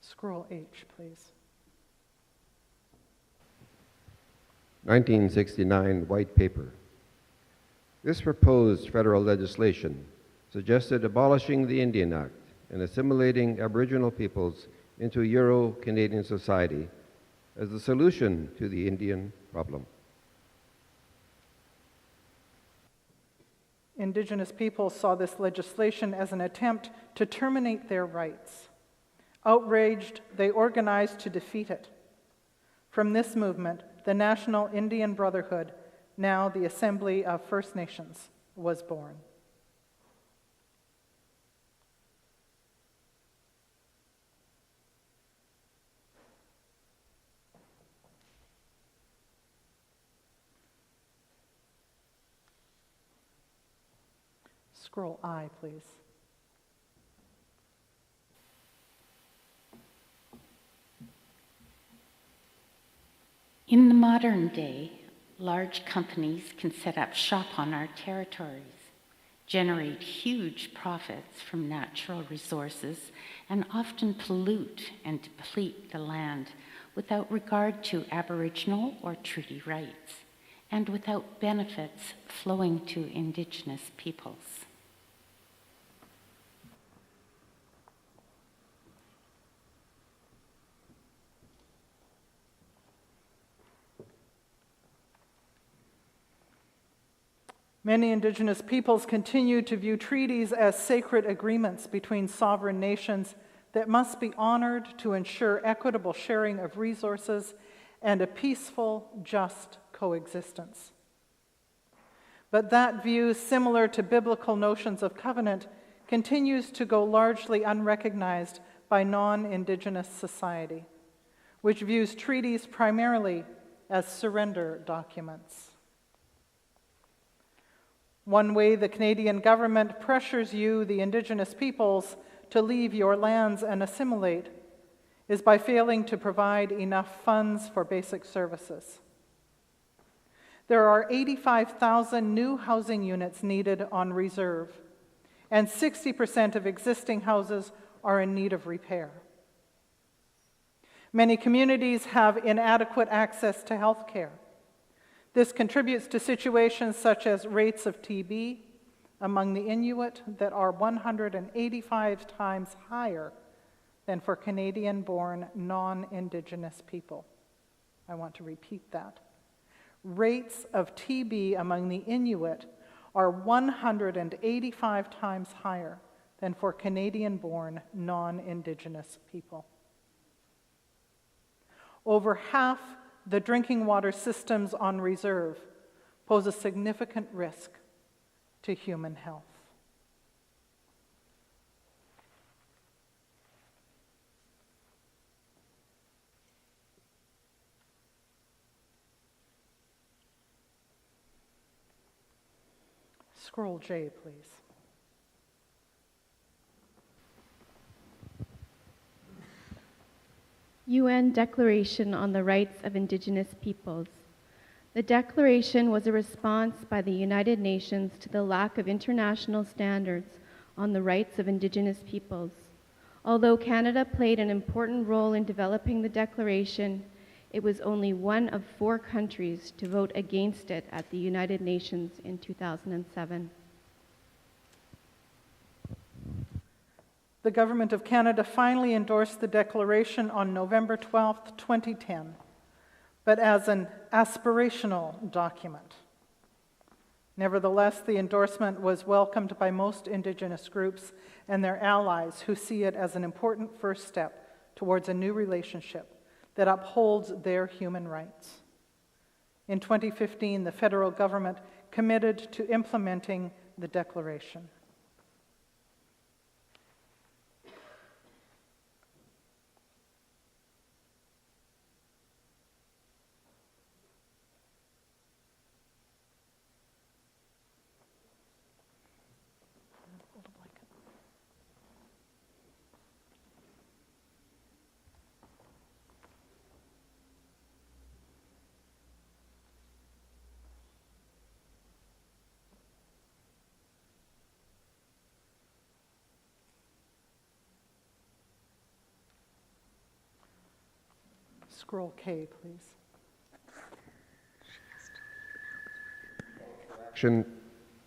Scroll H, please. 1969 White Paper. This proposed federal legislation suggested abolishing the Indian Act and assimilating Aboriginal peoples into Euro-Canadian society as the solution to the Indian problem. Indigenous peoples saw this legislation as an attempt to terminate their rights. Outraged, they organized to defeat it. From this movement, the National Indian Brotherhood, now the Assembly of First Nations, was born. Scroll I, please. In the modern day, large companies can set up shop on our territories, generate huge profits from natural resources, and often pollute and deplete the land without regard to Aboriginal or treaty rights, and without benefits flowing to Indigenous peoples. Many Indigenous peoples continue to view treaties as sacred agreements between sovereign nations that must be honored to ensure equitable sharing of resources and a peaceful, just coexistence. But that view, similar to biblical notions of covenant, continues to go largely unrecognized by non-Indigenous society, which views treaties primarily as surrender documents. One way the Canadian government pressures you, the Indigenous peoples, to leave your lands and assimilate is by failing to provide enough funds for basic services. There are 85,000 new housing units needed on reserve, and 60% of existing houses are in need of repair. Many communities have inadequate access to health care. This contributes to situations such as rates of TB among the Inuit that are 185 times higher than for Canadian-born non-Indigenous people. I want to repeat that. Rates of TB among the Inuit are 185 times higher than for Canadian-born non-Indigenous people. Over half the drinking water systems on reserve pose a significant risk to human health. Scroll J, please. UN Declaration on the Rights of Indigenous Peoples. The declaration was a response by the United Nations to the lack of international standards on the rights of Indigenous peoples. Although Canada played an important role in developing the declaration, it was only one of 4 countries to vote against it at the United Nations in 2007. The Government of Canada finally endorsed the declaration on November 12, 2010, but as an aspirational document. Nevertheless, the endorsement was welcomed by most Indigenous groups and their allies who see it as an important first step towards a new relationship that upholds their human rights. In 2015, the federal government committed to implementing the declaration. Scroll K, please. Action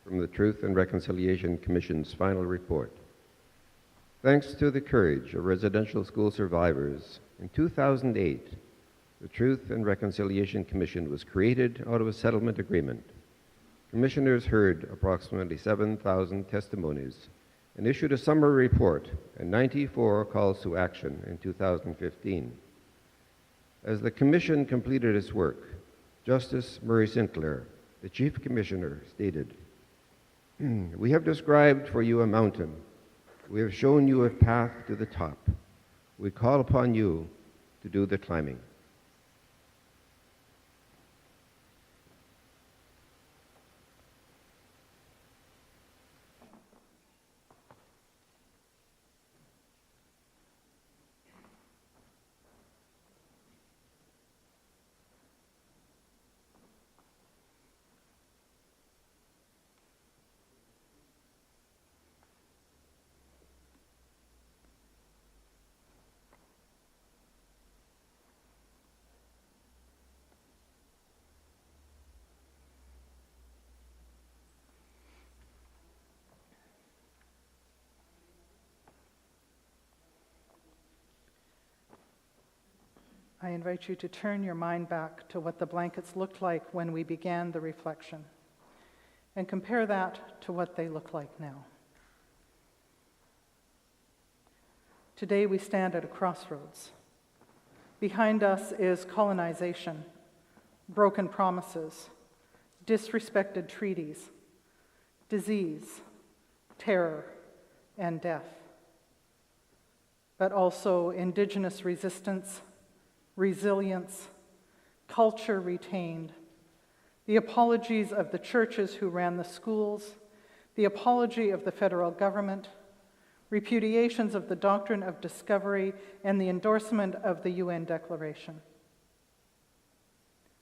from the Truth and Reconciliation Commission's final report. Thanks to the courage of residential school survivors, in 2008, the Truth and Reconciliation Commission was created out of a settlement agreement. Commissioners heard approximately 7,000 testimonies and issued a summary report and 94 calls to action in 2015. As the Commission completed its work, Justice Murray Sinclair, the Chief Commissioner, stated, "We have described for you a mountain. We have shown you a path to the top. We call upon you to do the climbing." I invite you to turn your mind back to what the blankets looked like when we began the reflection and compare that to what they look like now. Today we stand at a crossroads. Behind us is colonization, broken promises, disrespected treaties, disease, terror, and death, but also Indigenous resistance, resilience, culture retained, the apologies of the churches who ran the schools, the apology of the federal government, repudiations of the doctrine of discovery, and the endorsement of the UN Declaration.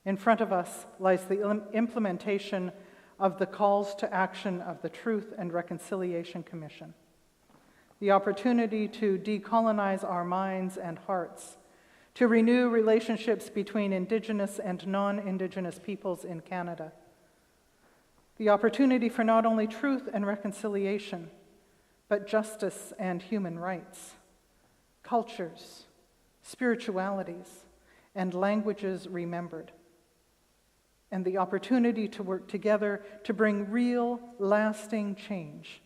In front of us lies the implementation of the calls to action of the Truth and Reconciliation Commission, the opportunity to decolonize our minds and hearts, to renew relationships between Indigenous and non-Indigenous peoples in Canada. The opportunity for not only truth and reconciliation, but justice and human rights, cultures, spiritualities, and languages remembered. And the opportunity to work together to bring real, lasting change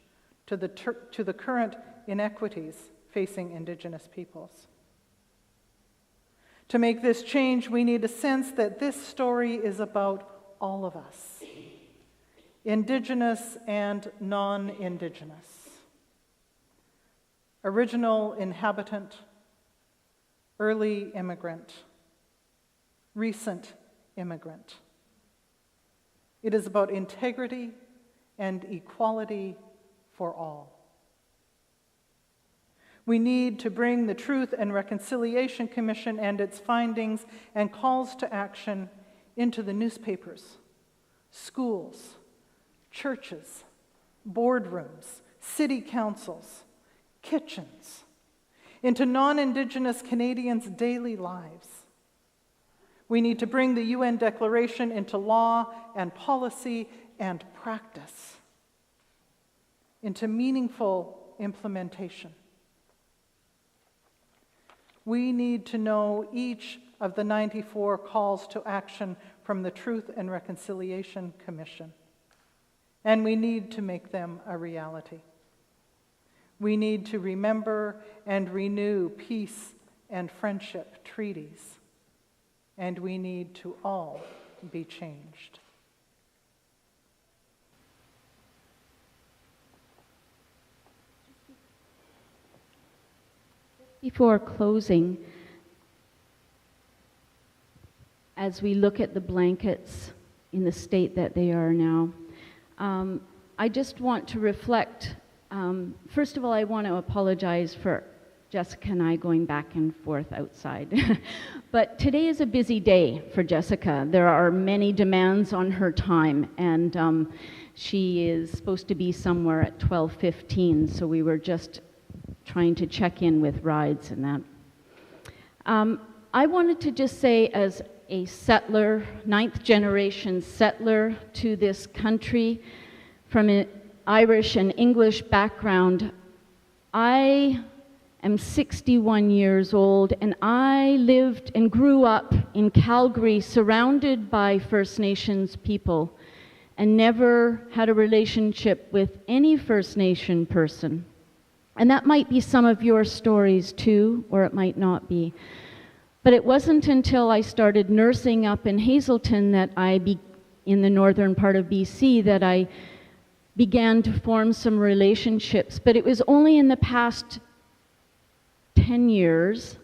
to the current inequities facing Indigenous peoples. To make this change, we need a sense that this story is about all of us, Indigenous and non-Indigenous, original inhabitant, early immigrant, recent immigrant. It is about integrity and equality for all. We need to bring the Truth and Reconciliation Commission and its findings and calls to action into the newspapers, schools, churches, boardrooms, city councils, kitchens, into non-Indigenous Canadians' daily lives. We need to bring the UN Declaration into law and policy and practice, into meaningful implementation. We need to know each of the 94 calls to action from the Truth and Reconciliation Commission, and we need to make them a reality. We need to remember and renew peace and friendship treaties, and we need to all be changed. Before closing, as we look at the blankets in the state that they are now, I just want to reflect. First of all, I want to apologize for Jessica and I going back and forth outside. But today is a busy day for Jessica. There are many demands on her time, and she is supposed to be somewhere at 12:15, so we were just trying to check in with rides and that. I wanted to just say, as a settler, 9th generation settler to this country from an Irish and English background, I am 61 years old, and I lived and grew up in Calgary surrounded by First Nations people and never had a relationship with any First Nation person. And that might be some of your stories too, or it might not be. But it wasn't until I started nursing up in Hazelton that in the northern part of BC, that I began to form some relationships. But it was only in the past 10 years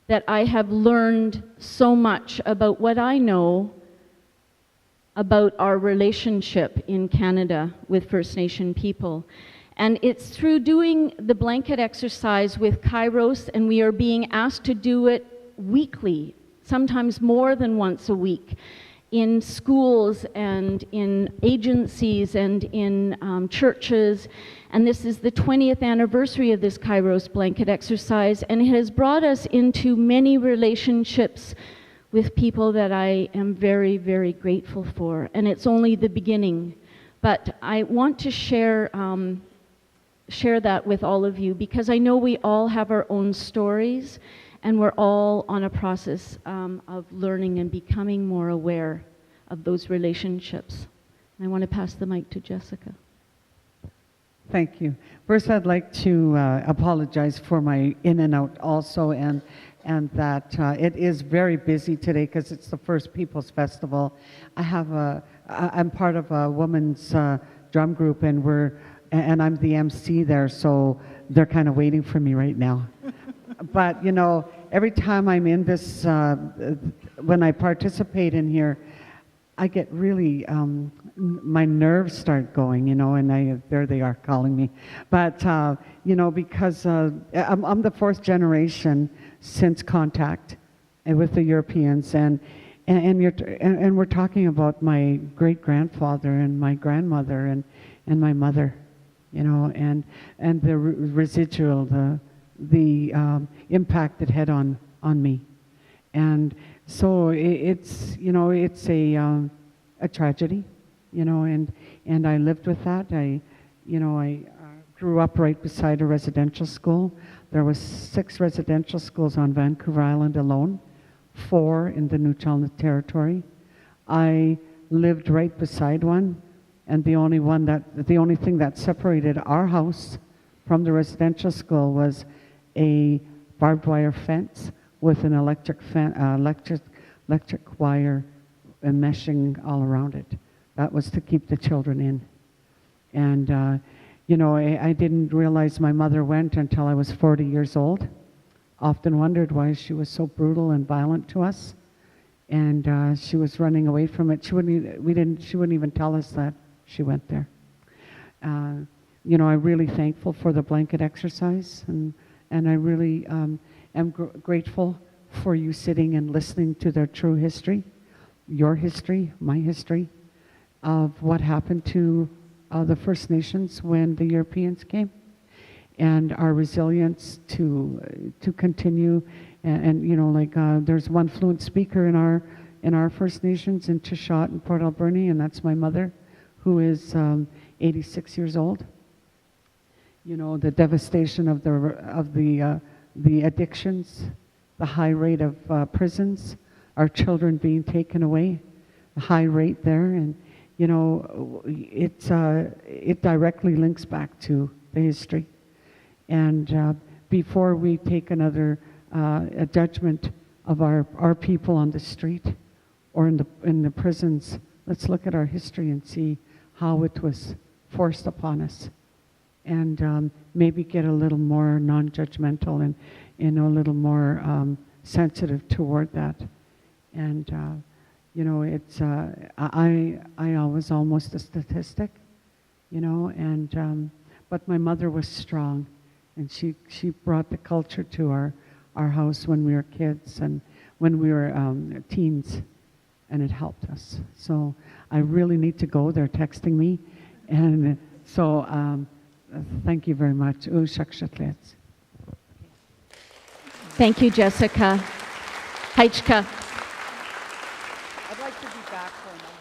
that I have learned so much about what I know about our relationship in Canada with First Nation people. And it's through doing the blanket exercise with Kairos, and we are being asked to do it weekly, sometimes more than once a week, in schools and in agencies and in churches. And this is the 20th anniversary of this Kairos blanket exercise, and it has brought us into many relationships with people that I am very, very grateful for. And it's only the beginning. But I want to share that with all of you, because I know we all have our own stories, and we're all on a process of learning and becoming more aware of those relationships. And I want to pass the mic to Jessica. Thank you. First, I'd like to apologize for my in and out also, and that it is very busy today because it's the First Peoples Festival. I'm part of a women's drum group, and I'm the MC there, so they're kind of waiting for me right now. But, you know, every time I'm in this, when I participate in here, I get really, my nerves start going, you know, and there they are calling me. But, you know, because I'm the fourth generation since contact with the Europeans, and we're talking about my great-grandfather and my grandmother and my mother, you know, and the residual, the impact it had on me. And so it's, you know, it's a tragedy, you know, and I lived with that. I grew up right beside a residential school. There was 6 residential schools on Vancouver Island alone, 4 in the Newfoundland Territory. I lived right beside one, and the only thing that separated our house from the residential school was a barbed wire fence with an electric wire and meshing all around it. That was to keep the children in. And you know, I didn't realize my mother went until I was 40 years old. Often wondered why she was so brutal and violent to us. And she was running away from it. She wouldn't even tell us that she went there. You know, I'm really thankful for the blanket exercise, and I really am grateful for you sitting and listening to their true history, your history, my history, of what happened to the First Nations when the Europeans came, and our resilience to continue. And you know, like there's one fluent speaker in our First Nations in Chishot and Port Alberni, and that's my mother, who is 86 years old. You know, the devastation of the addictions, the high rate of prisons, our children being taken away, the high rate there, and you know, it directly links back to the history. And before we take another a judgment of our people on the street or in the prisons, let's look at our history and see how it was forced upon us, and maybe get a little more non-judgmental and, you know, a little more sensitive toward that. And you know, it's I was almost a statistic, you know, and but my mother was strong, and she brought the culture to our house when we were kids and when we were teens, and it helped us. So I really need to go. They're texting me, and so thank you very much. Thank you, Jessica. Heichka. I'd like to be back for another.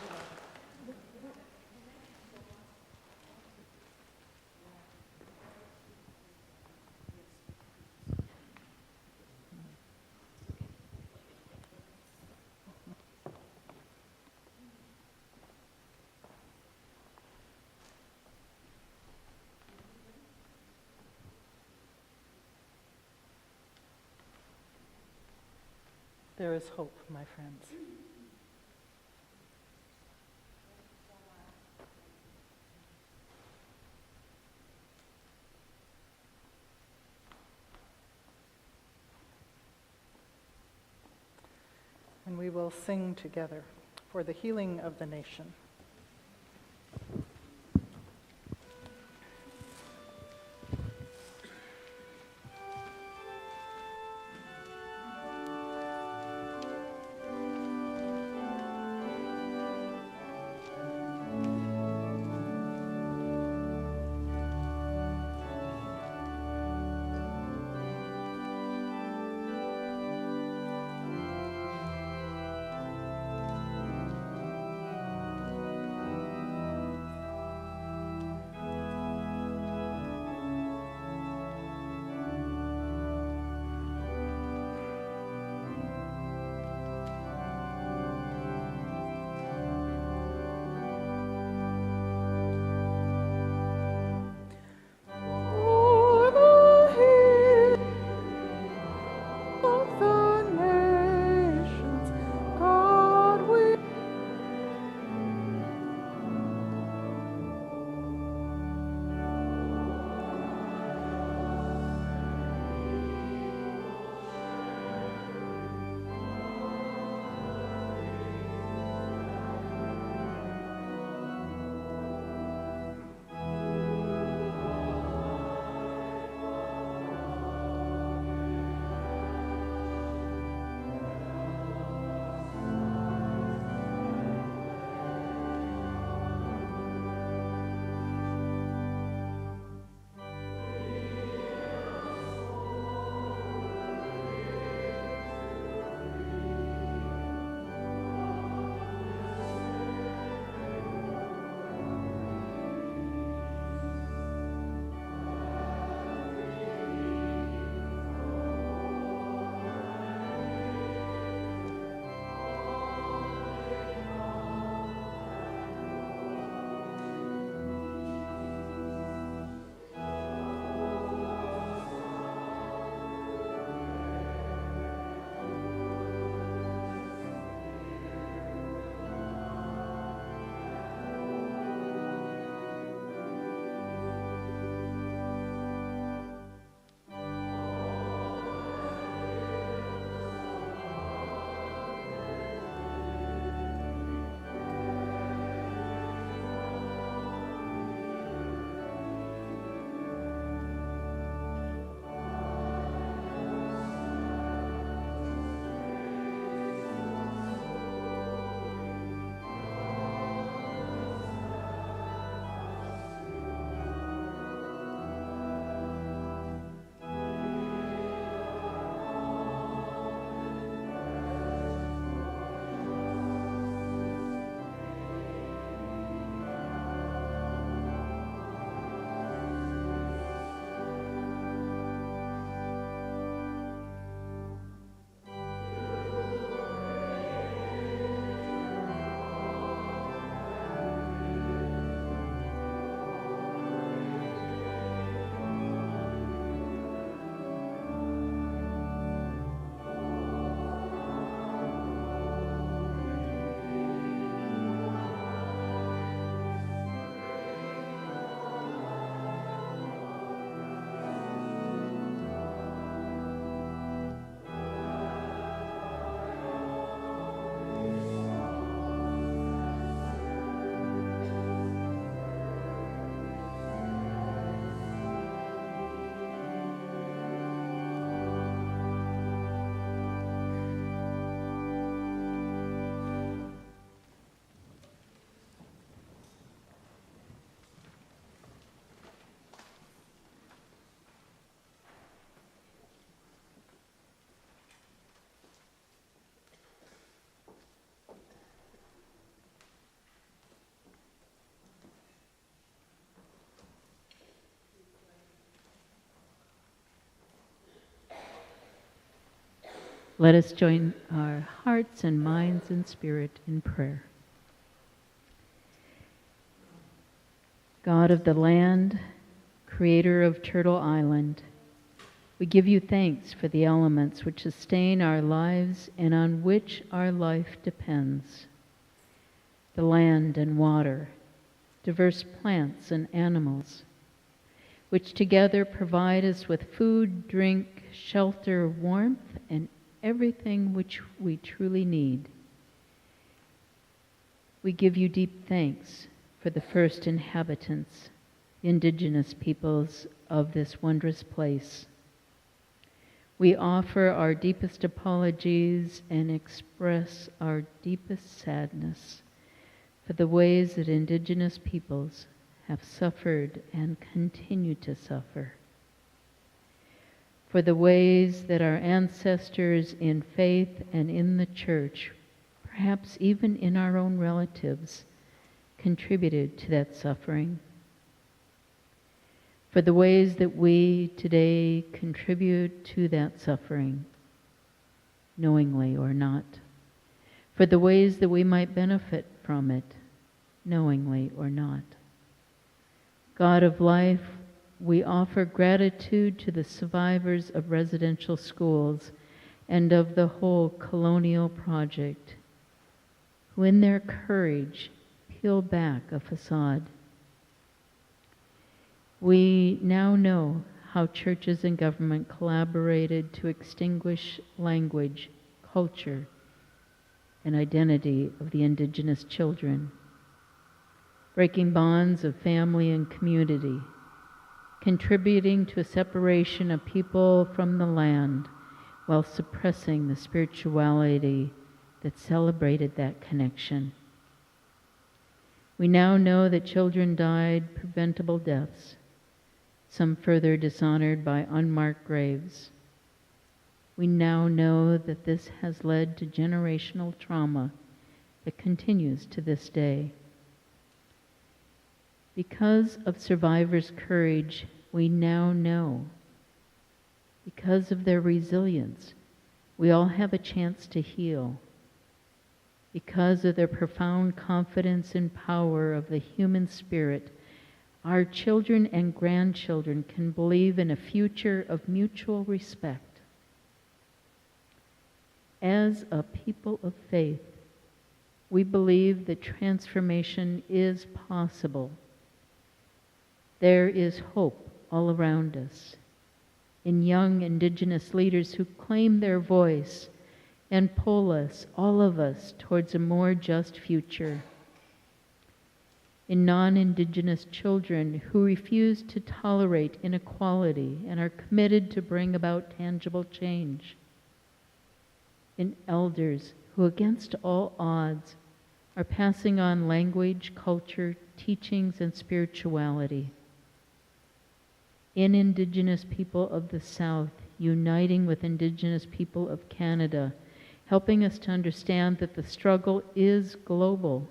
There is hope, my friends. And we will sing together for the healing of the nation. Let us join our hearts and minds and spirit in prayer. God of the land, creator of Turtle Island, we give you thanks for the elements which sustain our lives and on which our life depends. The land and water, diverse plants and animals, which together provide us with food, drink, shelter, warmth, and everything which we truly need. We give you deep thanks for the first inhabitants, the indigenous peoples of this wondrous place. We offer our deepest apologies and express our deepest sadness for the ways that indigenous peoples have suffered and continue to suffer, for the ways that our ancestors in faith and in the church, perhaps even in our own relatives, contributed to that suffering, for the ways that we today contribute to that suffering, knowingly or not, for the ways that we might benefit from it, knowingly or not. God of life, we offer gratitude to the survivors of residential schools and of the whole colonial project, who in their courage peel back a facade. We now know how churches and government collaborated to extinguish language, culture, and identity of the indigenous children, breaking bonds of family and community, contributing to a separation of people from the land while suppressing the spirituality that celebrated that connection. We now know that children died preventable deaths, some further dishonored by unmarked graves. We now know that this has led to generational trauma that continues to this day. Because of survivors' courage, we now know, because of their resilience, we all have a chance to heal. Because of their profound confidence and power of the human spirit, our children and grandchildren can believe in a future of mutual respect. As a people of faith, we believe that transformation is possible. There is hope all around us in young indigenous leaders who claim their voice and pull us, all of us, towards a more just future. In non-indigenous children who refuse to tolerate inequality and are committed to bring about tangible change. In elders who, against all odds, are passing on language, culture, teachings, and spirituality. In indigenous people of the South, uniting with indigenous people of Canada, helping us to understand that the struggle is global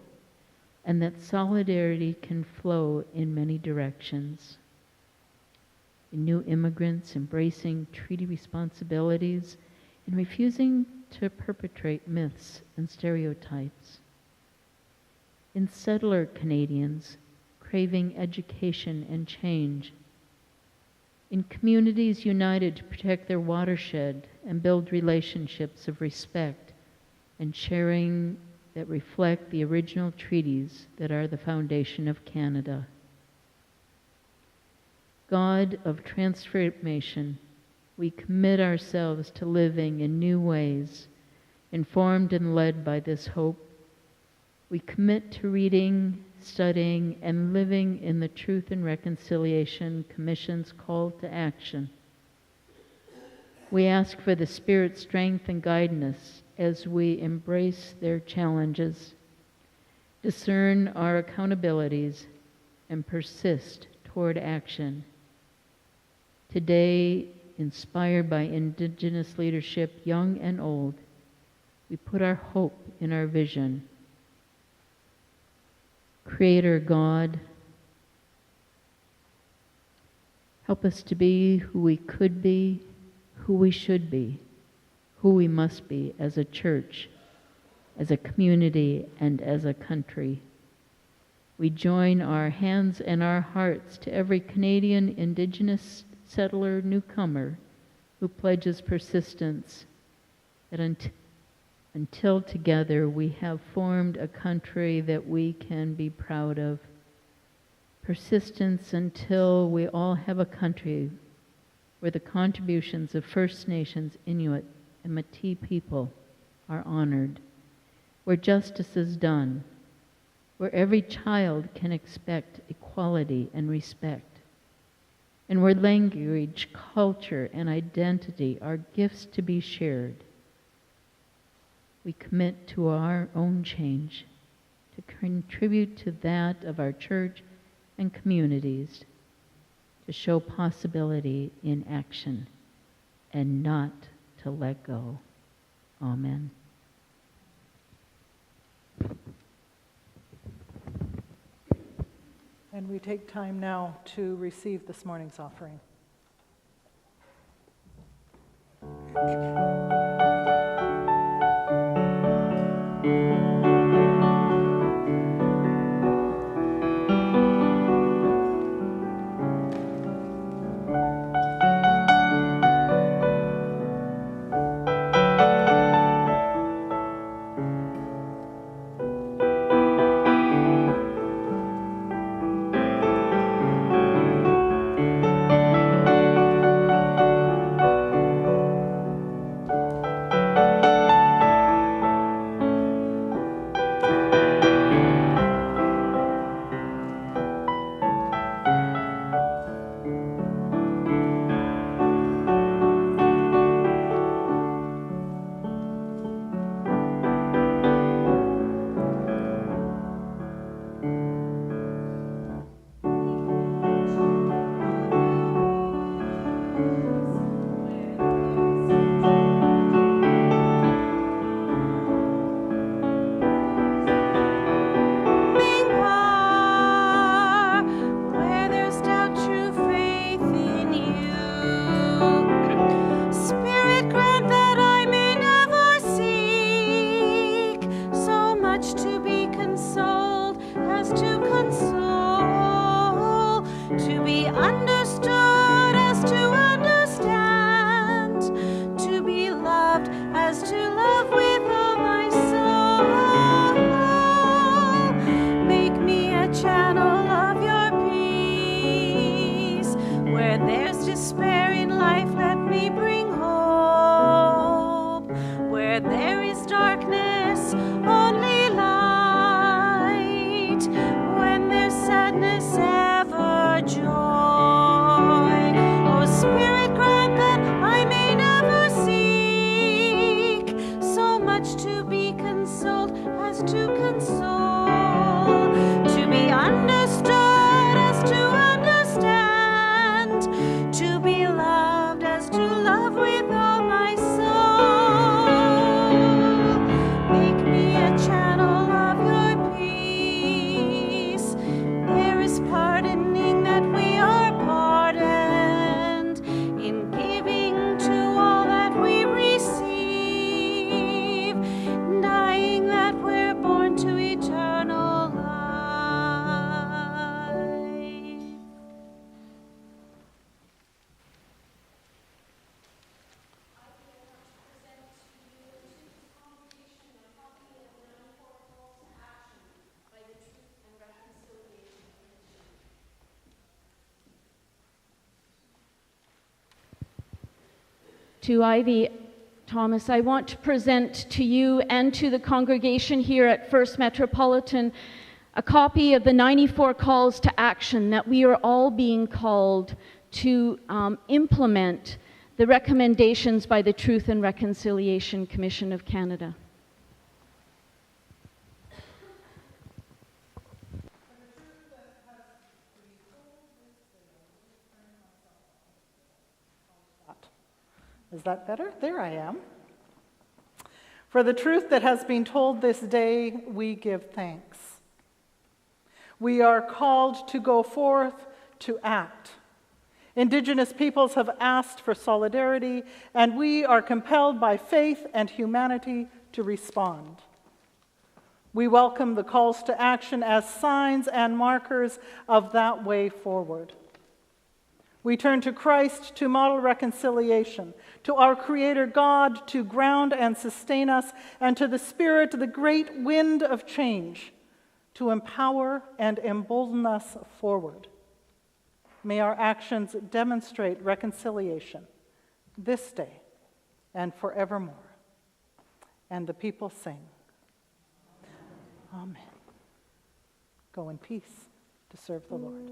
and that solidarity can flow in many directions. In new immigrants embracing treaty responsibilities and refusing to perpetrate myths and stereotypes. In settler Canadians craving education and change. In communities united to protect their watershed and build relationships of respect and sharing that reflect the original treaties that are the foundation of Canada. God of transformation, we commit ourselves to living in new ways, informed and led by this hope. We commit to reading, studying, and living in the Truth and Reconciliation Commission's call to action. We ask for the Spirit's strength and guidance as we embrace their challenges, discern our accountabilities, and persist toward action. Today, inspired by Indigenous leadership, young and old, we put our hope in our vision. Creator God, help us to be who we could be, who we should be, who we must be as a church, as a community, and as a country. We join our hands and our hearts to every Canadian Indigenous settler newcomer who pledges persistence that until together we have formed a country that we can be proud of. Persistence until we all have a country where the contributions of First Nations, Inuit, and Métis people are honored, where justice is done, where every child can expect equality and respect, and where language, culture, and identity are gifts to be shared. We commit to our own change, to contribute to that of our church and communities, to show possibility in action, and not to let go. Amen. And we take time now to receive this morning's offering. To Ivy Thomas, I want to present to you and to the congregation here at First Metropolitan a copy of the 94 calls to action that we are all being called to implement the recommendations by the Truth and Reconciliation Commission of Canada. Is that better? There I am. For the truth that has been told this day, we give thanks. We are called to go forth to act. Indigenous peoples have asked for solidarity, and we are compelled by faith and humanity to respond. We welcome the calls to action as signs and markers of that way forward. We turn to Christ to model reconciliation, to our Creator God to ground and sustain us, and to the Spirit, the great wind of change, to empower and embolden us forward. May our actions demonstrate reconciliation this day and forevermore. And the people sing, Amen. Go in peace to serve the Lord.